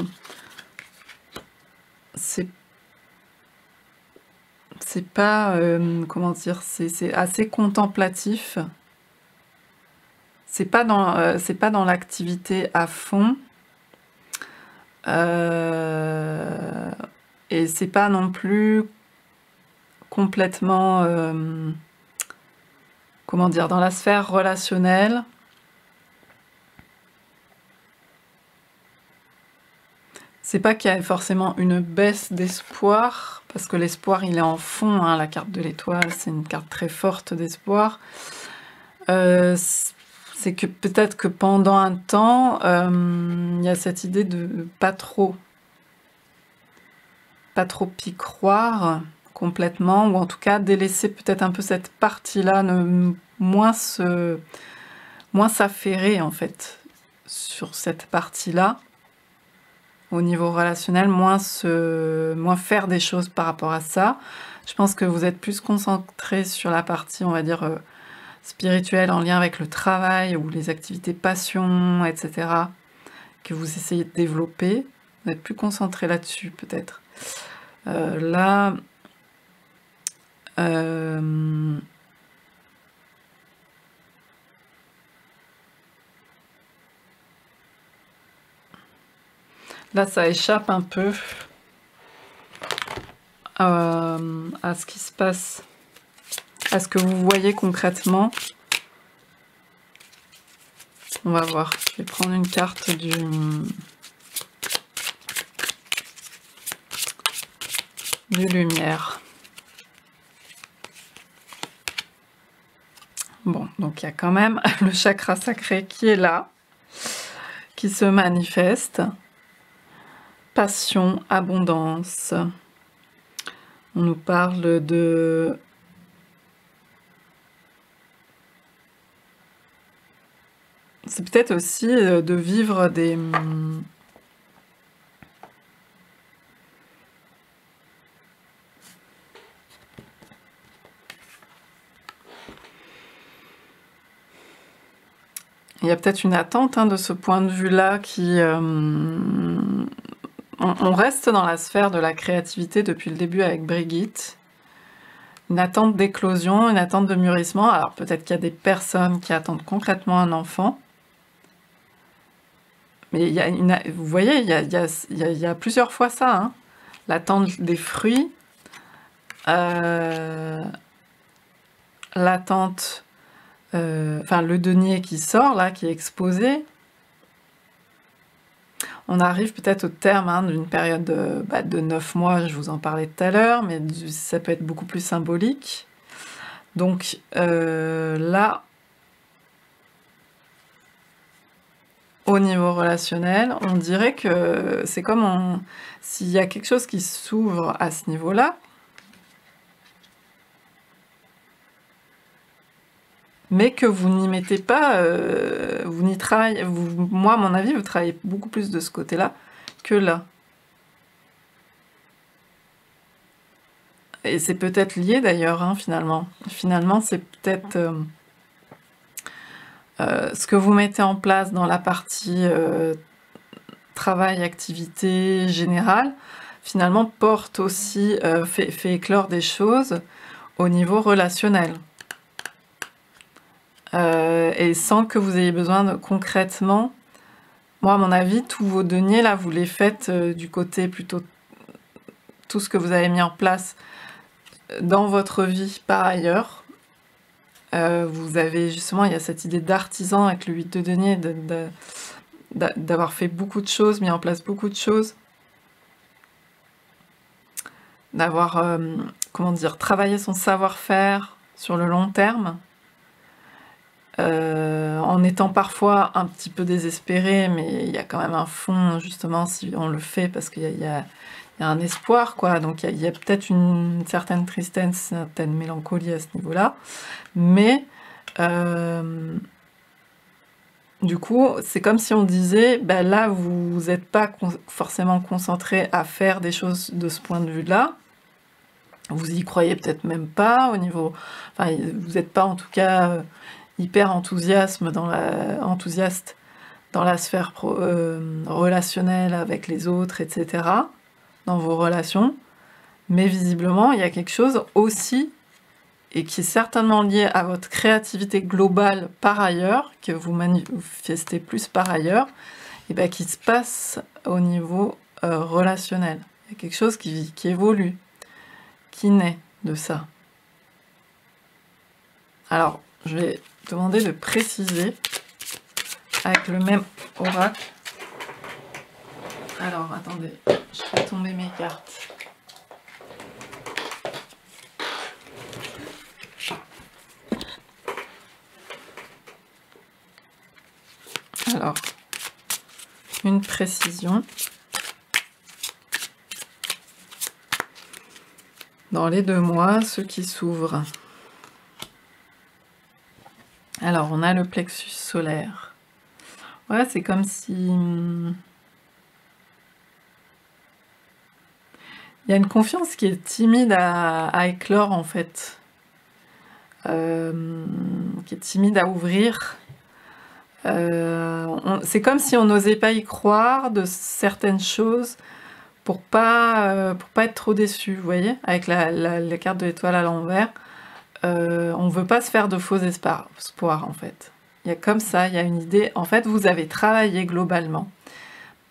S1: c'est pas comment dire, c'est assez contemplatif. C'est pas dans l'activité à fond. Et c'est pas non plus complètement comment dire, dans la sphère relationnelle. C'est pas qu'il y a forcément une baisse d'espoir, parce que l'espoir il est en fond, hein, la carte de l'étoile, c'est une carte très forte d'espoir. C'est que peut-être que pendant un temps, il y a cette idée de pas trop y croire complètement, ou en tout cas délaisser peut-être un peu cette partie-là, moins s'affairer en fait sur cette partie-là. Au niveau relationnel, moins faire des choses par rapport à ça. Je pense que vous êtes plus concentré sur la partie, on va dire, spirituelle, en lien avec le travail ou les activités passion, etc., que vous essayez de développer. Vous êtes plus concentré là-dessus, peut-être. Là, là, ça échappe un peu à ce qui se passe, à ce que vous voyez concrètement. On va voir. Je vais prendre une carte du lumière. Bon, donc il y a quand même le chakra sacré qui est là, qui se manifeste. Passion, abondance. On nous parle de c'est peut-être aussi de vivre des... Il y a peut-être une attente de ce point de vue-là qui... on reste dans la sphère de la créativité depuis le début avec Brigitte. Une attente d'éclosion, une attente de mûrissement. Alors peut-être qu'il y a des personnes qui attendent concrètement un enfant. Mais il y a vous voyez, il y a plusieurs fois ça. Hein. L'attente des fruits. L'attente... enfin, le denier qui sort, là, qui est exposé. On arrive peut-être au terme d'une période de 9 mois, je vous en parlais tout à l'heure, mais ça peut être beaucoup plus symbolique. Donc là, au niveau relationnel, on dirait que c'est comme s'il y a quelque chose qui s'ouvre à ce niveau-là, mais que vous n'y mettez pas, vous n'y travaillez, moi à mon avis, vous travaillez beaucoup plus de ce côté-là que là. Et c'est peut-être lié d'ailleurs, hein, finalement. Finalement, c'est peut-être ce que vous mettez en place dans la partie travail, activité générale, finalement porte aussi, fait éclore des choses au niveau relationnel. Et sans que vous ayez besoin de concrètement, moi à mon avis, tous vos deniers là, vous les faites du côté plutôt tout ce que vous avez mis en place dans votre vie par ailleurs. Vous avez justement, il y a cette idée d'artisan avec le 8 de denier, d'avoir fait beaucoup de choses, mis en place beaucoup de choses, d'avoir, comment dire, travaillé son savoir-faire sur le long terme. En étant parfois un petit peu désespéré, mais il y a quand même un fond, justement, si on le fait, parce qu'il y a un espoir, quoi. Donc il y a peut-être une certaine tristesse, une certaine mélancolie à ce niveau-là. Mais, du coup, c'est comme si on disait, ben là, vous n'êtes pas forcément concentré à faire des choses de ce point de vue-là. Vous y croyez peut-être même pas au niveau... Enfin, vous n'êtes pas en tout cas... hyper enthousiaste dans la sphère relationnelle avec les autres, etc., dans vos relations. Mais visiblement, il y a quelque chose aussi, et qui est certainement lié à votre créativité globale par ailleurs, que vous manifestez plus par ailleurs, et bien qui se passe au niveau relationnel. Il y a quelque chose qui évolue, qui naît de ça. Alors, je vais demander de préciser avec le même oracle. Alors, attendez, je fais tomber mes cartes. Alors, une précision. Dans les 2 mois, ceux qui s'ouvrent. Alors, on a le plexus solaire. Ouais, c'est comme si... il y a une confiance qui est timide à éclore, en fait. Qui est timide à ouvrir. C'est comme si on n'osait pas y croire de certaines choses pour pas être trop déçu, vous voyez, avec la carte de l'étoile à l'envers. On ne veut pas se faire de faux espoirs, en fait. Il y a comme ça, il y a une idée. En fait, vous avez travaillé globalement.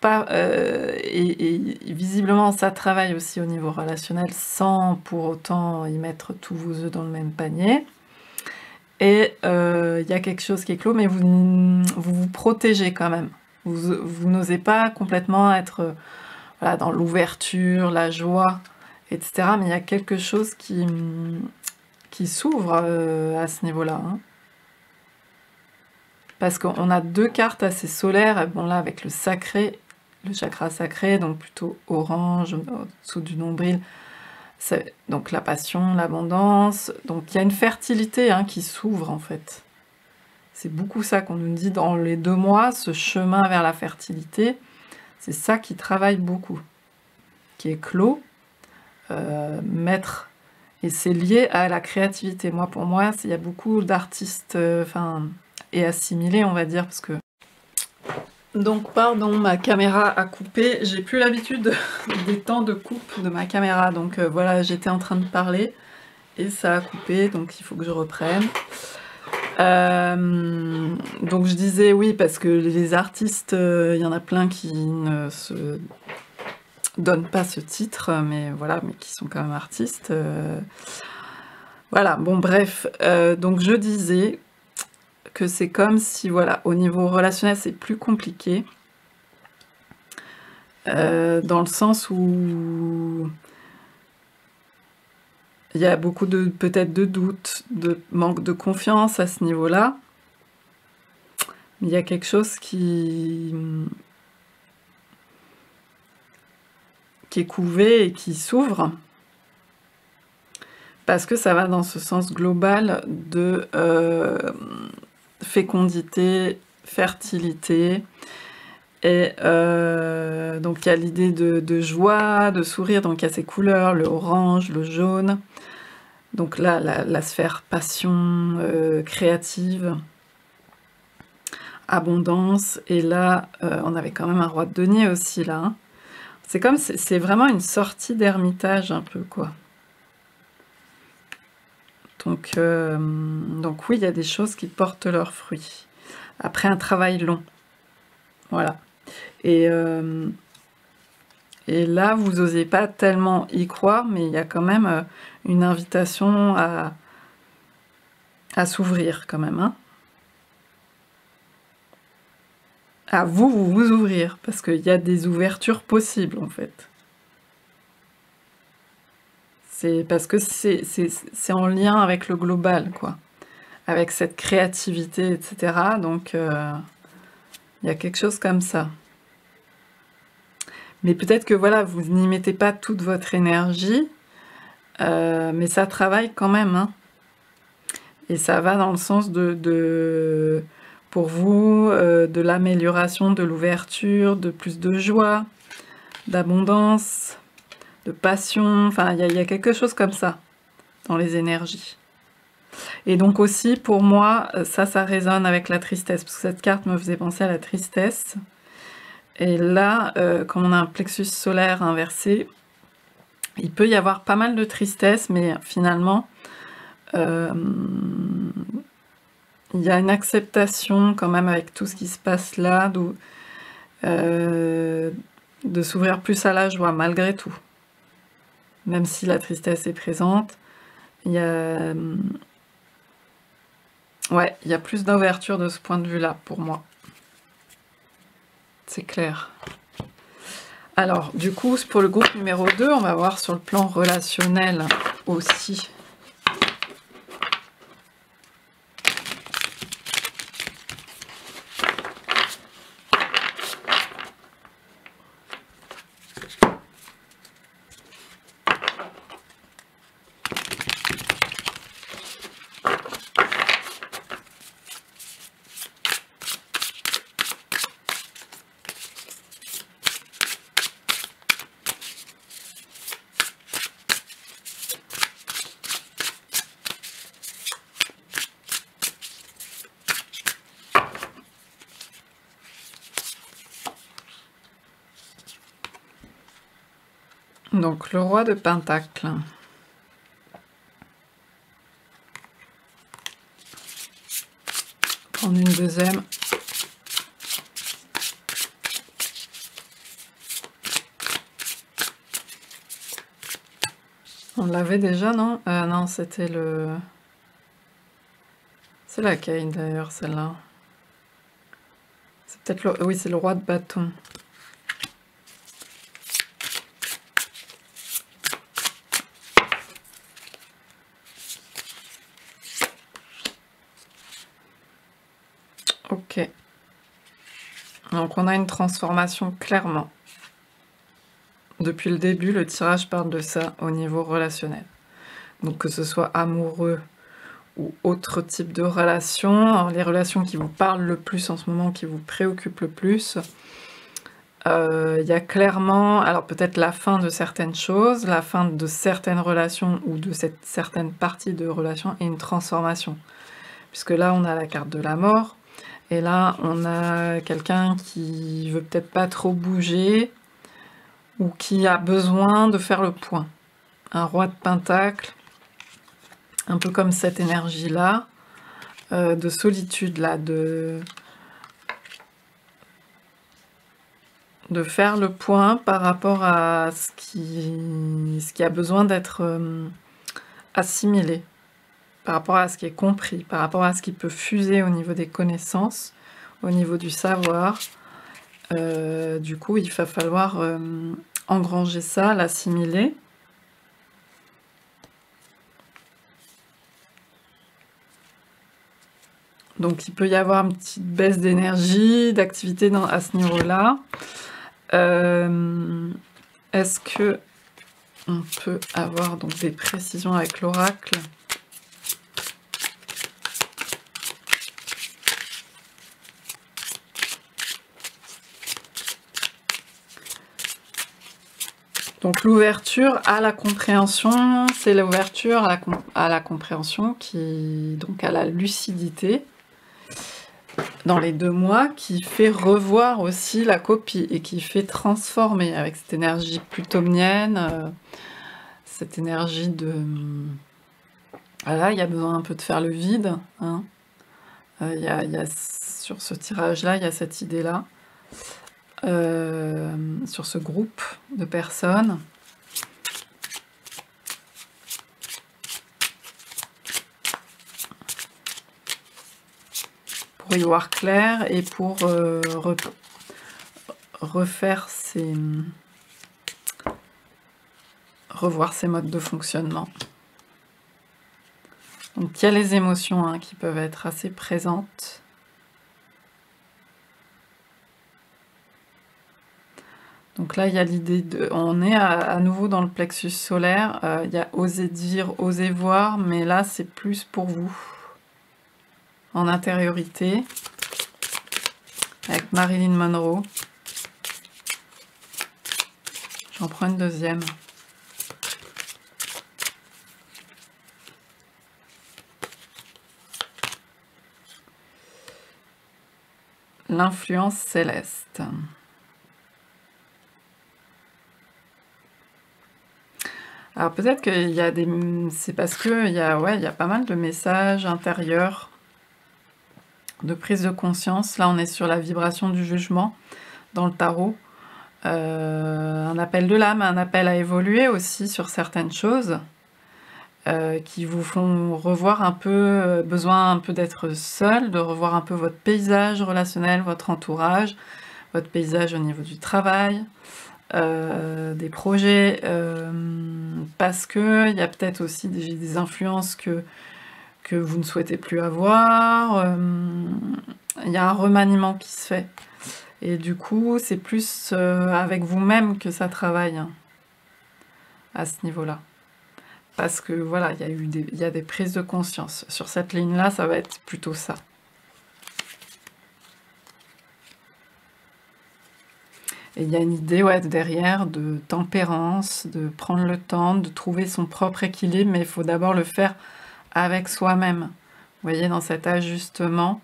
S1: Et visiblement, ça travaille aussi au niveau relationnel, sans pour autant y mettre tous vos œufs dans le même panier. Et il y a quelque chose qui est clos, mais vous protégez quand même. Vous n'osez pas complètement être voilà, dans l'ouverture, la joie, etc. Mais il y a quelque chose qui s'ouvre à ce niveau-là. Hein. Parce qu'on a 2 cartes assez solaires, bon là avec le sacré, le chakra sacré, donc plutôt orange, au-dessous du nombril, donc la passion, l'abondance, donc il y a une fertilité qui s'ouvre en fait. C'est beaucoup ça qu'on nous dit dans les 2 mois, ce chemin vers la fertilité. C'est ça qui travaille beaucoup, qui est clos, mettre... Et c'est lié à la créativité. Moi, pour moi, il y a beaucoup d'artistes, et assimilés, on va dire, parce que... Donc, pardon, ma caméra a coupé. J'ai plus l'habitude des temps de coupe de ma caméra. Donc, voilà, j'étais en train de parler et ça a coupé, donc il faut que je reprenne. Donc, je disais oui, parce que les artistes, il y en a plein qui ne se donnent pas ce titre, mais voilà, mais qui sont quand même artistes. Voilà, bon, bref. Donc, je disais que c'est comme si, voilà, au niveau relationnel, c'est plus compliqué. Dans le sens où il y a beaucoup de, peut-être de doutes, de manque de confiance à ce niveau-là. Il y a quelque chose qui est couvé et qui s'ouvre. Parce que ça va dans ce sens global de fécondité, fertilité. Et donc il y a l'idée de joie, de sourire, donc il y a ces couleurs, le orange, le jaune. Donc là, la sphère passion, créative, abondance. Et là, on avait quand même un roi de denier aussi, là. Hein. C'est comme, c'est vraiment une sortie d'ermitage un peu, quoi. Donc oui, il y a des choses qui portent leurs fruits. Après un travail long. Voilà. Et là, vous n'osez pas tellement y croire, mais il y a quand même une invitation à s'ouvrir, quand même. Hein. À vous ouvrir, parce qu'il y a des ouvertures possibles, en fait. C'est parce que c'est en lien avec le global, quoi. Avec cette créativité, etc. Donc, il y a quelque chose comme ça. Mais peut-être que, voilà, vous n'y mettez pas toute votre énergie, mais ça travaille quand même. Hein. Et ça va dans le sens pour vous, de l'amélioration, de l'ouverture, de plus de joie, d'abondance, de passion. Enfin, il y a quelque chose comme ça dans les énergies. Et donc aussi, pour moi, ça résonne avec la tristesse, parce que cette carte me faisait penser à la tristesse. Et là, comme on a un plexus solaire inversé, il peut y avoir pas mal de tristesse, mais finalement, il y a une acceptation quand même avec tout ce qui se passe là, de s'ouvrir plus à la joie, malgré tout. Même si la tristesse est présente, il y a... Ouais, il y a plus d'ouverture de ce point de vue-là, pour moi. C'est clair. Alors, du coup, pour le groupe numéro 2, on va voir sur le plan relationnel aussi. Donc, le roi de Pentacle. Prendre une deuxième. On l'avait déjà, non? Non, c'était le... C'est laquelle, d'ailleurs, celle-là? C'est peut-être le... Oui, c'est le roi de bâton. Ok. Donc on a une transformation clairement. Depuis le début, le tirage parle de ça au niveau relationnel. Donc que ce soit amoureux ou autre type de relation. Alors, les relations qui vous parlent le plus en ce moment, qui vous préoccupent le plus. Il y a clairement, alors peut-être la fin de certaines choses, la fin de certaines relations ou de cette certaine partie de relation et une transformation. Puisque là, on a la carte de la mort, et là, on a quelqu'un qui veut peut-être pas trop bouger, ou qui a besoin de faire le point. Un roi de pentacle, un peu comme cette énergie-là, de solitude, là, de faire le point par rapport à ce qui a besoin d'être assimilé, par rapport à ce qui est compris, par rapport à ce qui peut fuser au niveau des connaissances, au niveau du savoir. Du coup, il va falloir engranger ça, l'assimiler. Donc il peut y avoir une petite baisse d'énergie, d'activité à ce niveau-là. Est-ce que on peut avoir donc des précisions avec l'oracle? Donc l'ouverture à la compréhension, c'est l'ouverture à la compréhension, donc à la lucidité, dans les 2 mois, qui fait revoir aussi la copie et qui fait transformer avec cette énergie plutomnienne, cette énergie de... Voilà, il y a besoin un peu de faire le vide, hein. Sur ce tirage-là, il y a cette idée-là, sur ce groupe de personnes. Pour y voir clair et pour revoir ses modes de fonctionnement. Donc il y a les émotions hein, qui peuvent être assez présentes. Donc là, il y a l'idée de... On est à nouveau dans le plexus solaire. Il y a oser dire, oser voir, mais là, c'est plus pour vous. En intériorité. Avec Marilyn Monroe. J'en prends une deuxième. L'influence céleste. Alors peut-être qu'il y a des... C'est parce qu'il y a pas mal de messages intérieurs, de prise de conscience. Là, on est sur la vibration du jugement dans le tarot. Un appel de l'âme, un appel à évoluer aussi sur certaines choses qui vous font revoir un peu, besoin un peu d'être seul, de revoir un peu votre paysage relationnel, votre entourage, votre paysage au niveau du travail, des projets, parce que il y a peut-être aussi des influences que vous ne souhaitez plus avoir. Il y a un remaniement qui se fait. Et du coup, c'est plus avec vous-même que ça travaille hein, à ce niveau-là. Parce que voilà, il y a des prises de conscience. Sur cette ligne-là, ça va être plutôt ça. Et il y a une idée derrière de tempérance, de prendre le temps, de trouver son propre équilibre, mais il faut d'abord le faire avec soi-même. Vous voyez, dans cet ajustement,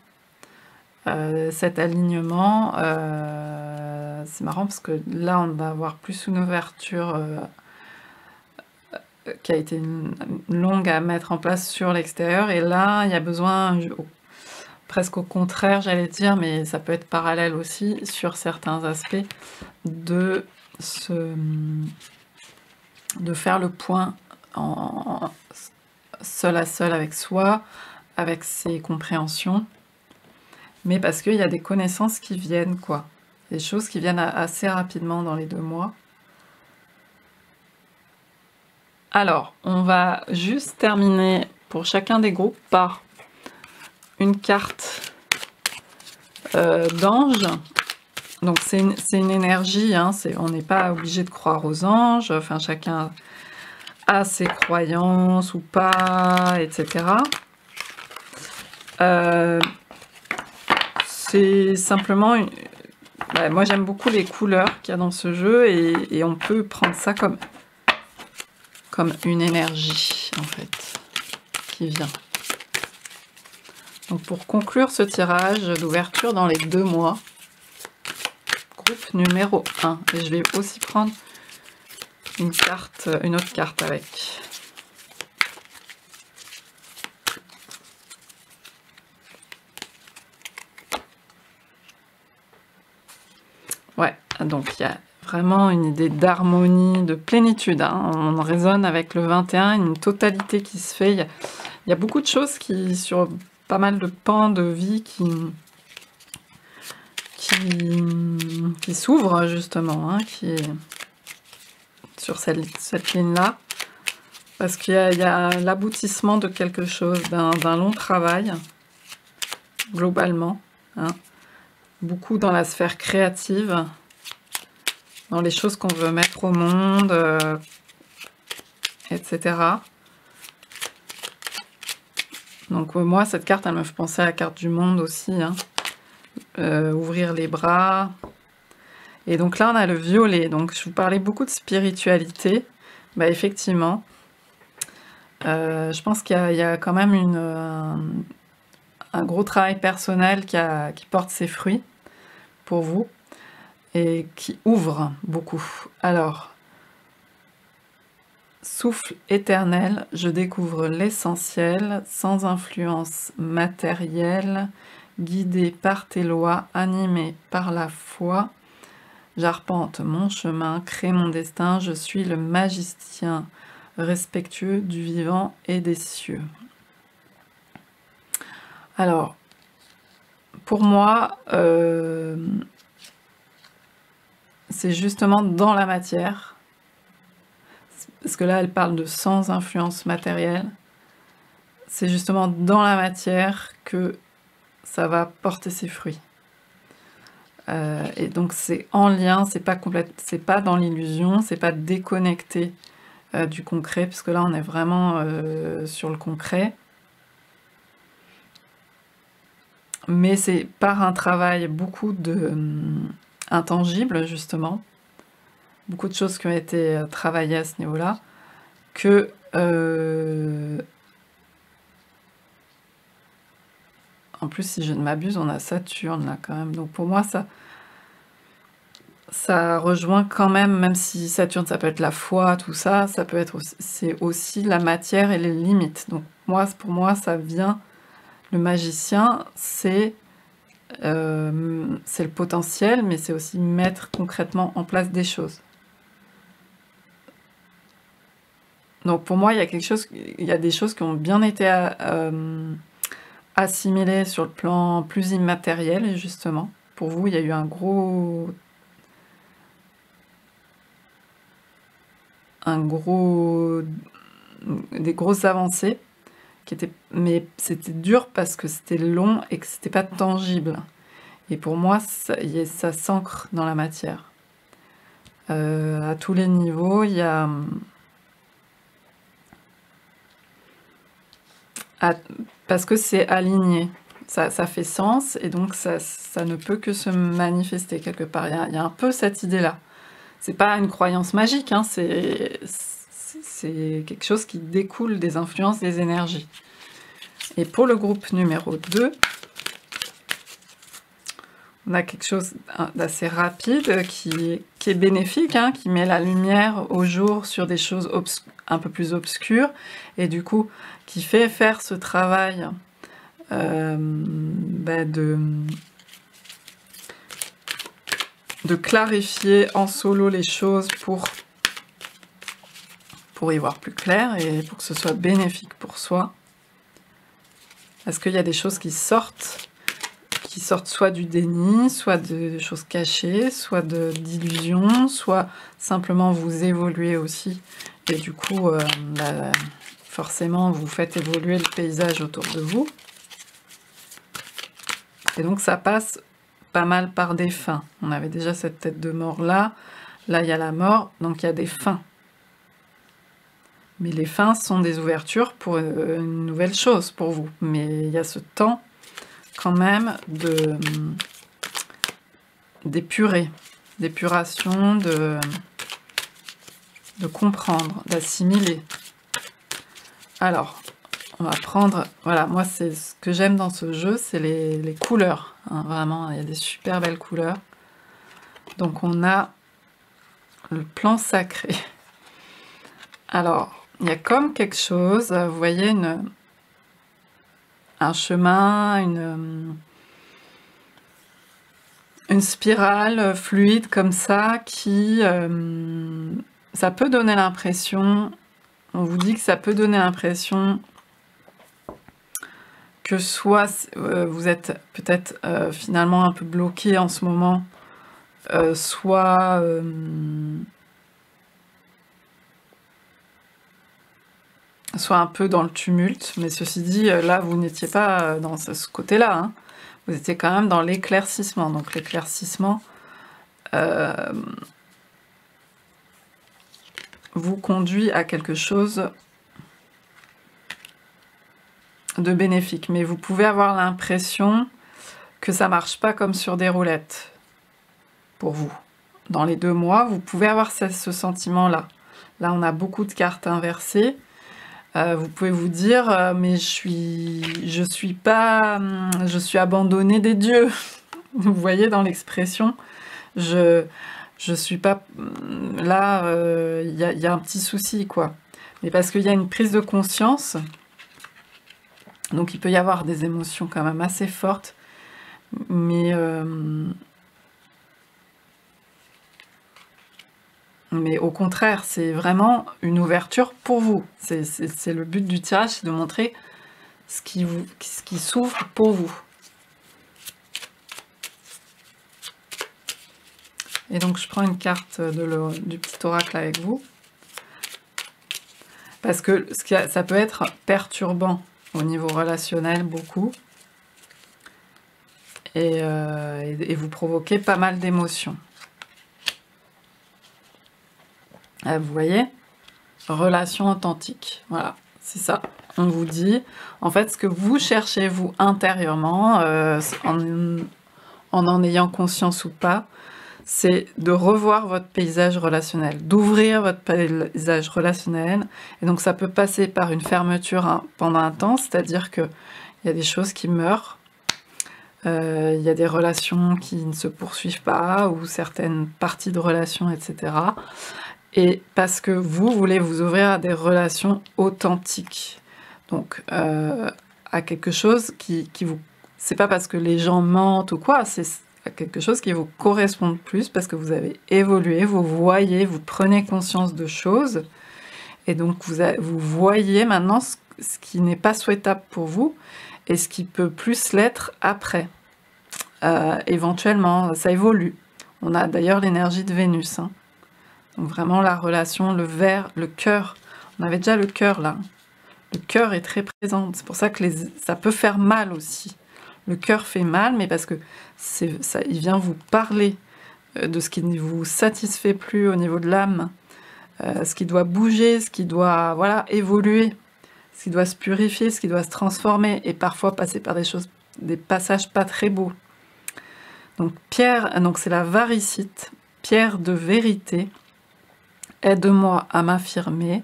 S1: cet alignement, c'est marrant parce que là, on va avoir plus une ouverture qui a été longue à mettre en place sur l'extérieur, et là, il y a besoin, presque au contraire, j'allais dire, mais ça peut être parallèle aussi, sur certains aspects, de faire le point seul à seul avec soi, avec ses compréhensions, mais parce qu'il y a des connaissances qui viennent, quoi. Des choses qui viennent assez rapidement dans les 2 mois. Alors, on va juste terminer pour chacun des groupes par une carte d'ange. Donc c'est une énergie, hein, on n'est pas obligé de croire aux anges, enfin chacun a ses croyances ou pas, etc. c'est simplement une... moi j'aime beaucoup les couleurs qu'il y a dans ce jeu et on peut prendre ça comme une énergie en fait qui vient. Donc pour conclure ce tirage d'ouverture dans les 2 mois, groupe numéro 1, et je vais aussi prendre une autre carte avec. Ouais, donc il y a vraiment une idée d'harmonie, de plénitude, hein. On résonne avec le 21, une totalité qui se fait. Il y a beaucoup de choses qui, sur pas mal de pans de vie qui s'ouvrent justement, hein, qui est sur cette ligne-là. Parce qu'il y a l'aboutissement de quelque chose, d'un long travail, globalement, hein. Beaucoup dans la sphère créative, dans les choses qu'on veut mettre au monde, etc. Donc moi, cette carte, elle me fait penser à la carte du monde aussi, hein. Ouvrir les bras. Et donc là, on a le violet. Donc je vous parlais beaucoup de spiritualité. Bah effectivement, je pense qu'il y a quand même un gros travail personnel qui porte ses fruits pour vous et qui ouvre beaucoup. Alors, souffle éternel, je découvre l'essentiel, sans influence matérielle, guidé par tes lois, animé par la foi, j'arpente mon chemin, crée mon destin, je suis le magicien respectueux du vivant et des cieux. Alors, pour moi, c'est justement dans la matière, parce que là, elle parle de sans influence matérielle, c'est justement dans la matière que ça va porter ses fruits. Et donc, c'est en lien, c'est pas dans l'illusion, c'est pas déconnecté du concret, puisque là, on est vraiment sur le concret. Mais c'est par un travail beaucoup intangible, justement, beaucoup de choses qui ont été travaillées à ce niveau-là, que en plus, si je ne m'abuse, on a Saturne là quand même. Donc pour moi, ça rejoint quand même si Saturne, ça peut être la foi, tout ça, ça peut être c'est aussi la matière et les limites. Donc pour moi, ça vient. Le magicien, c'est le potentiel, mais c'est aussi mettre concrètement en place des choses. Donc pour moi, il y a des choses qui ont bien été assimilées sur le plan plus immatériel, et justement. Pour vous, il y a eu des grosses avancées. Mais c'était dur parce que c'était long et que c'était pas tangible. Et pour moi, ça s'ancre dans la matière. À tous les niveaux, il y a... parce que c'est aligné, ça fait sens, et donc ça ne peut que se manifester quelque part. Il y a un peu cette idée-là. C'est pas une croyance magique, hein, c'est quelque chose qui découle des influences des énergies. Et pour le groupe numéro 2, on a quelque chose d'assez rapide qui est bénéfique, hein, qui met la lumière au jour sur des choses un peu plus obscures, et du coup qui fait faire ce travail de clarifier en solo les choses pour y voir plus clair et pour que ce soit bénéfique pour soi. Parce qu'il y a des choses qui sortent soit du déni, soit de choses cachées, soit d'illusions, soit simplement vous évoluez aussi. Et du coup, forcément, vous faites évoluer le paysage autour de vous. Et donc, ça passe pas mal par des fins. On avait déjà cette tête de mort là. Là, il y a la mort, donc il y a des fins. Mais les fins sont des ouvertures pour une nouvelle chose pour vous. Mais il y a ce temps quand même d'épurer, d'épuration, de comprendre, d'assimiler. Alors, on va prendre, voilà, moi c'est ce que j'aime dans ce jeu, c'est les couleurs, hein, vraiment, il y a des super belles couleurs. Donc on a le plan sacré. Alors, il y a comme quelque chose, vous voyez, un chemin, une spirale fluide comme ça qui... ça peut donner l'impression, on vous dit que ça peut donner l'impression que soit vous êtes peut-être finalement un peu bloqué en ce moment, soit un peu dans le tumulte, mais ceci dit, là vous n'étiez pas dans ce côté-là, hein. Vous étiez quand même dans l'éclaircissement, donc l'éclaircissement vous conduit à quelque chose de bénéfique, mais vous pouvez avoir l'impression que ça marche pas comme sur des roulettes pour vous. Dans les 2 mois, vous pouvez avoir ce sentiment-là. Là, on a beaucoup de cartes inversées. Vous pouvez vous dire, mais je suis abandonnée des dieux. Vous voyez dans l'expression, je suis pas là. Il y a un petit souci, quoi. Mais parce qu'il y a une prise de conscience. Donc il peut y avoir des émotions quand même assez fortes, mais au contraire, c'est vraiment une ouverture pour vous. C'est le but du tirage, c'est de montrer ce qui s'ouvre pour vous. Et donc je prends une carte du petit oracle avec vous, parce que ça peut être perturbant au niveau relationnel, beaucoup, et vous provoquez pas mal d'émotions. Vous voyez, relation authentique, voilà, c'est ça. On vous dit, en fait, ce que vous cherchez, vous, intérieurement, en ayant conscience ou pas, c'est de revoir votre paysage relationnel, d'ouvrir votre paysage relationnel. Et donc ça peut passer par une fermeture pendant un temps, c'est-à-dire qu'il y a des choses qui meurent, il y a des relations qui ne se poursuivent pas, ou certaines parties de relations, etc. Et parce que vous voulez vous ouvrir à des relations authentiques. Donc à quelque chose qui vous... C'est pas parce que les gens mentent ou quoi, c'est quelque chose qui vous correspond plus parce que vous avez évolué, vous voyez, vous prenez conscience de choses, et donc vous voyez maintenant ce qui n'est pas souhaitable pour vous et ce qui peut plus l'être après. Éventuellement, ça évolue. On a d'ailleurs l'énergie de Vénus, hein. Donc vraiment la relation, le vert, le cœur. On avait déjà le cœur là. Le cœur est très présent. C'est pour ça que ça peut faire mal aussi. Le cœur fait mal, mais parce que il vient vous parler de ce qui ne vous satisfait plus au niveau de l'âme, ce qui doit bouger, ce qui doit évoluer, ce qui doit se purifier, ce qui doit se transformer, et parfois passer par des passages pas très beaux. Donc c'est la varicite, pierre de vérité. Aide-moi à m'affirmer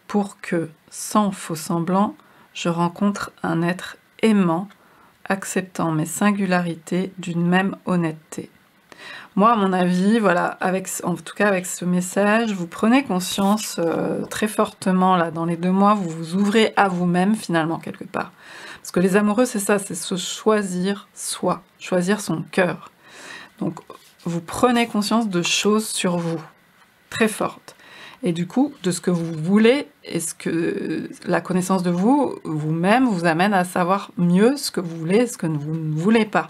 S1: pour que, sans faux semblant, je rencontre un être aimant, acceptant mes singularités d'une même honnêteté. Moi, à mon avis, voilà, en tout cas avec ce message, vous prenez conscience très fortement, là, dans les 2 mois, vous vous ouvrez à vous-même, finalement, quelque part. Parce que les amoureux, c'est ça, c'est se choisir soi, choisir son cœur. Donc, vous prenez conscience de choses sur vous, très fortes. Et du coup, de ce que vous voulez, et ce que la connaissance de vous-même vous amène à savoir mieux ce que vous voulez et ce que vous ne voulez pas.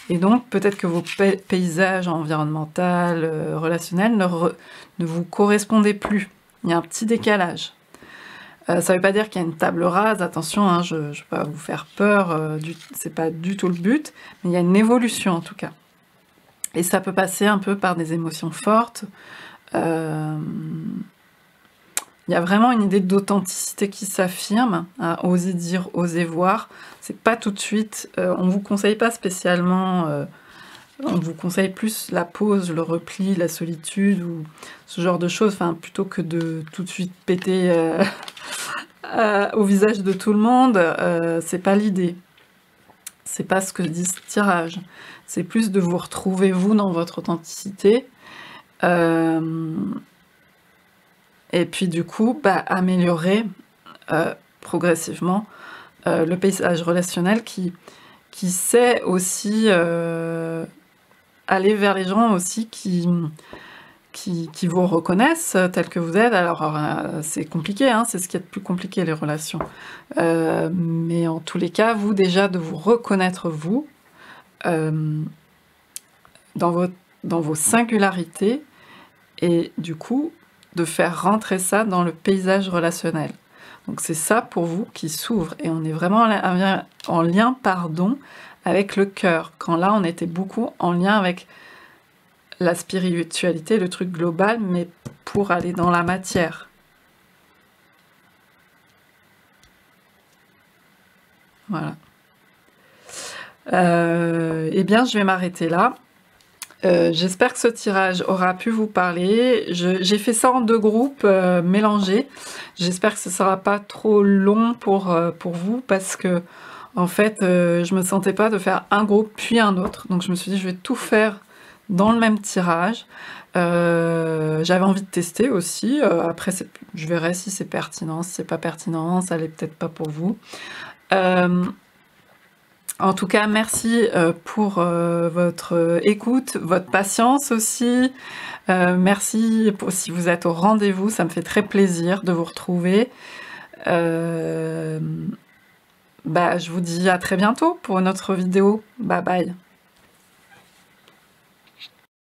S1: Et donc, peut-être que vos paysages environnementaux, relationnels ne vous correspondaient plus. Il y a un petit décalage. Ça ne veut pas dire qu'il y a une table rase, attention, hein, je ne vais pas vous faire peur, c'est pas du tout le but, mais il y a une évolution en tout cas. Et ça peut passer un peu par des émotions fortes. Il Il y a vraiment une idée d'authenticité qui s'affirme, hein, oser dire, oser voir. C'est pas tout de suite, on vous conseille pas spécialement, on vous conseille plus la pause, le repli, la solitude ou ce genre de choses, enfin plutôt que de tout de suite péter au visage de tout le monde, c'est pas l'idée. C'est pas ce que dit ce tirage. C'est plus de vous retrouver vous dans votre authenticité. Et puis du coup, améliorer progressivement le paysage relationnel qui sait aussi aller vers les gens aussi qui vous reconnaissent tel que vous êtes. Alors c'est compliqué, hein, c'est ce qui est le plus compliqué, les relations. Mais en tous les cas, vous déjà, de vous reconnaître vous, dans vos singularités, et du coup, de faire rentrer ça dans le paysage relationnel. Donc c'est ça pour vous qui s'ouvre, et on est vraiment en lien, avec le cœur, quand là on était beaucoup en lien avec la spiritualité, le truc global, mais pour aller dans la matière. Voilà. Eh bien, je vais m'arrêter là. J'espère que ce tirage aura pu vous parler. J'ai fait ça en 2 groupes mélangés. J'espère que ce ne sera pas trop long pour vous, parce que en fait, je me sentais pas de faire un groupe puis un autre. Donc je me suis dit, je vais tout faire dans le même tirage. J'avais envie de tester aussi. Après, je verrai si c'est pertinent, si c'est pas pertinent, ça l'est peut-être pas pour vous. En tout cas, merci pour votre écoute, votre patience aussi. Merci si vous êtes au rendez-vous, ça me fait très plaisir de vous retrouver. Je vous dis à très bientôt pour une autre vidéo. Bye bye.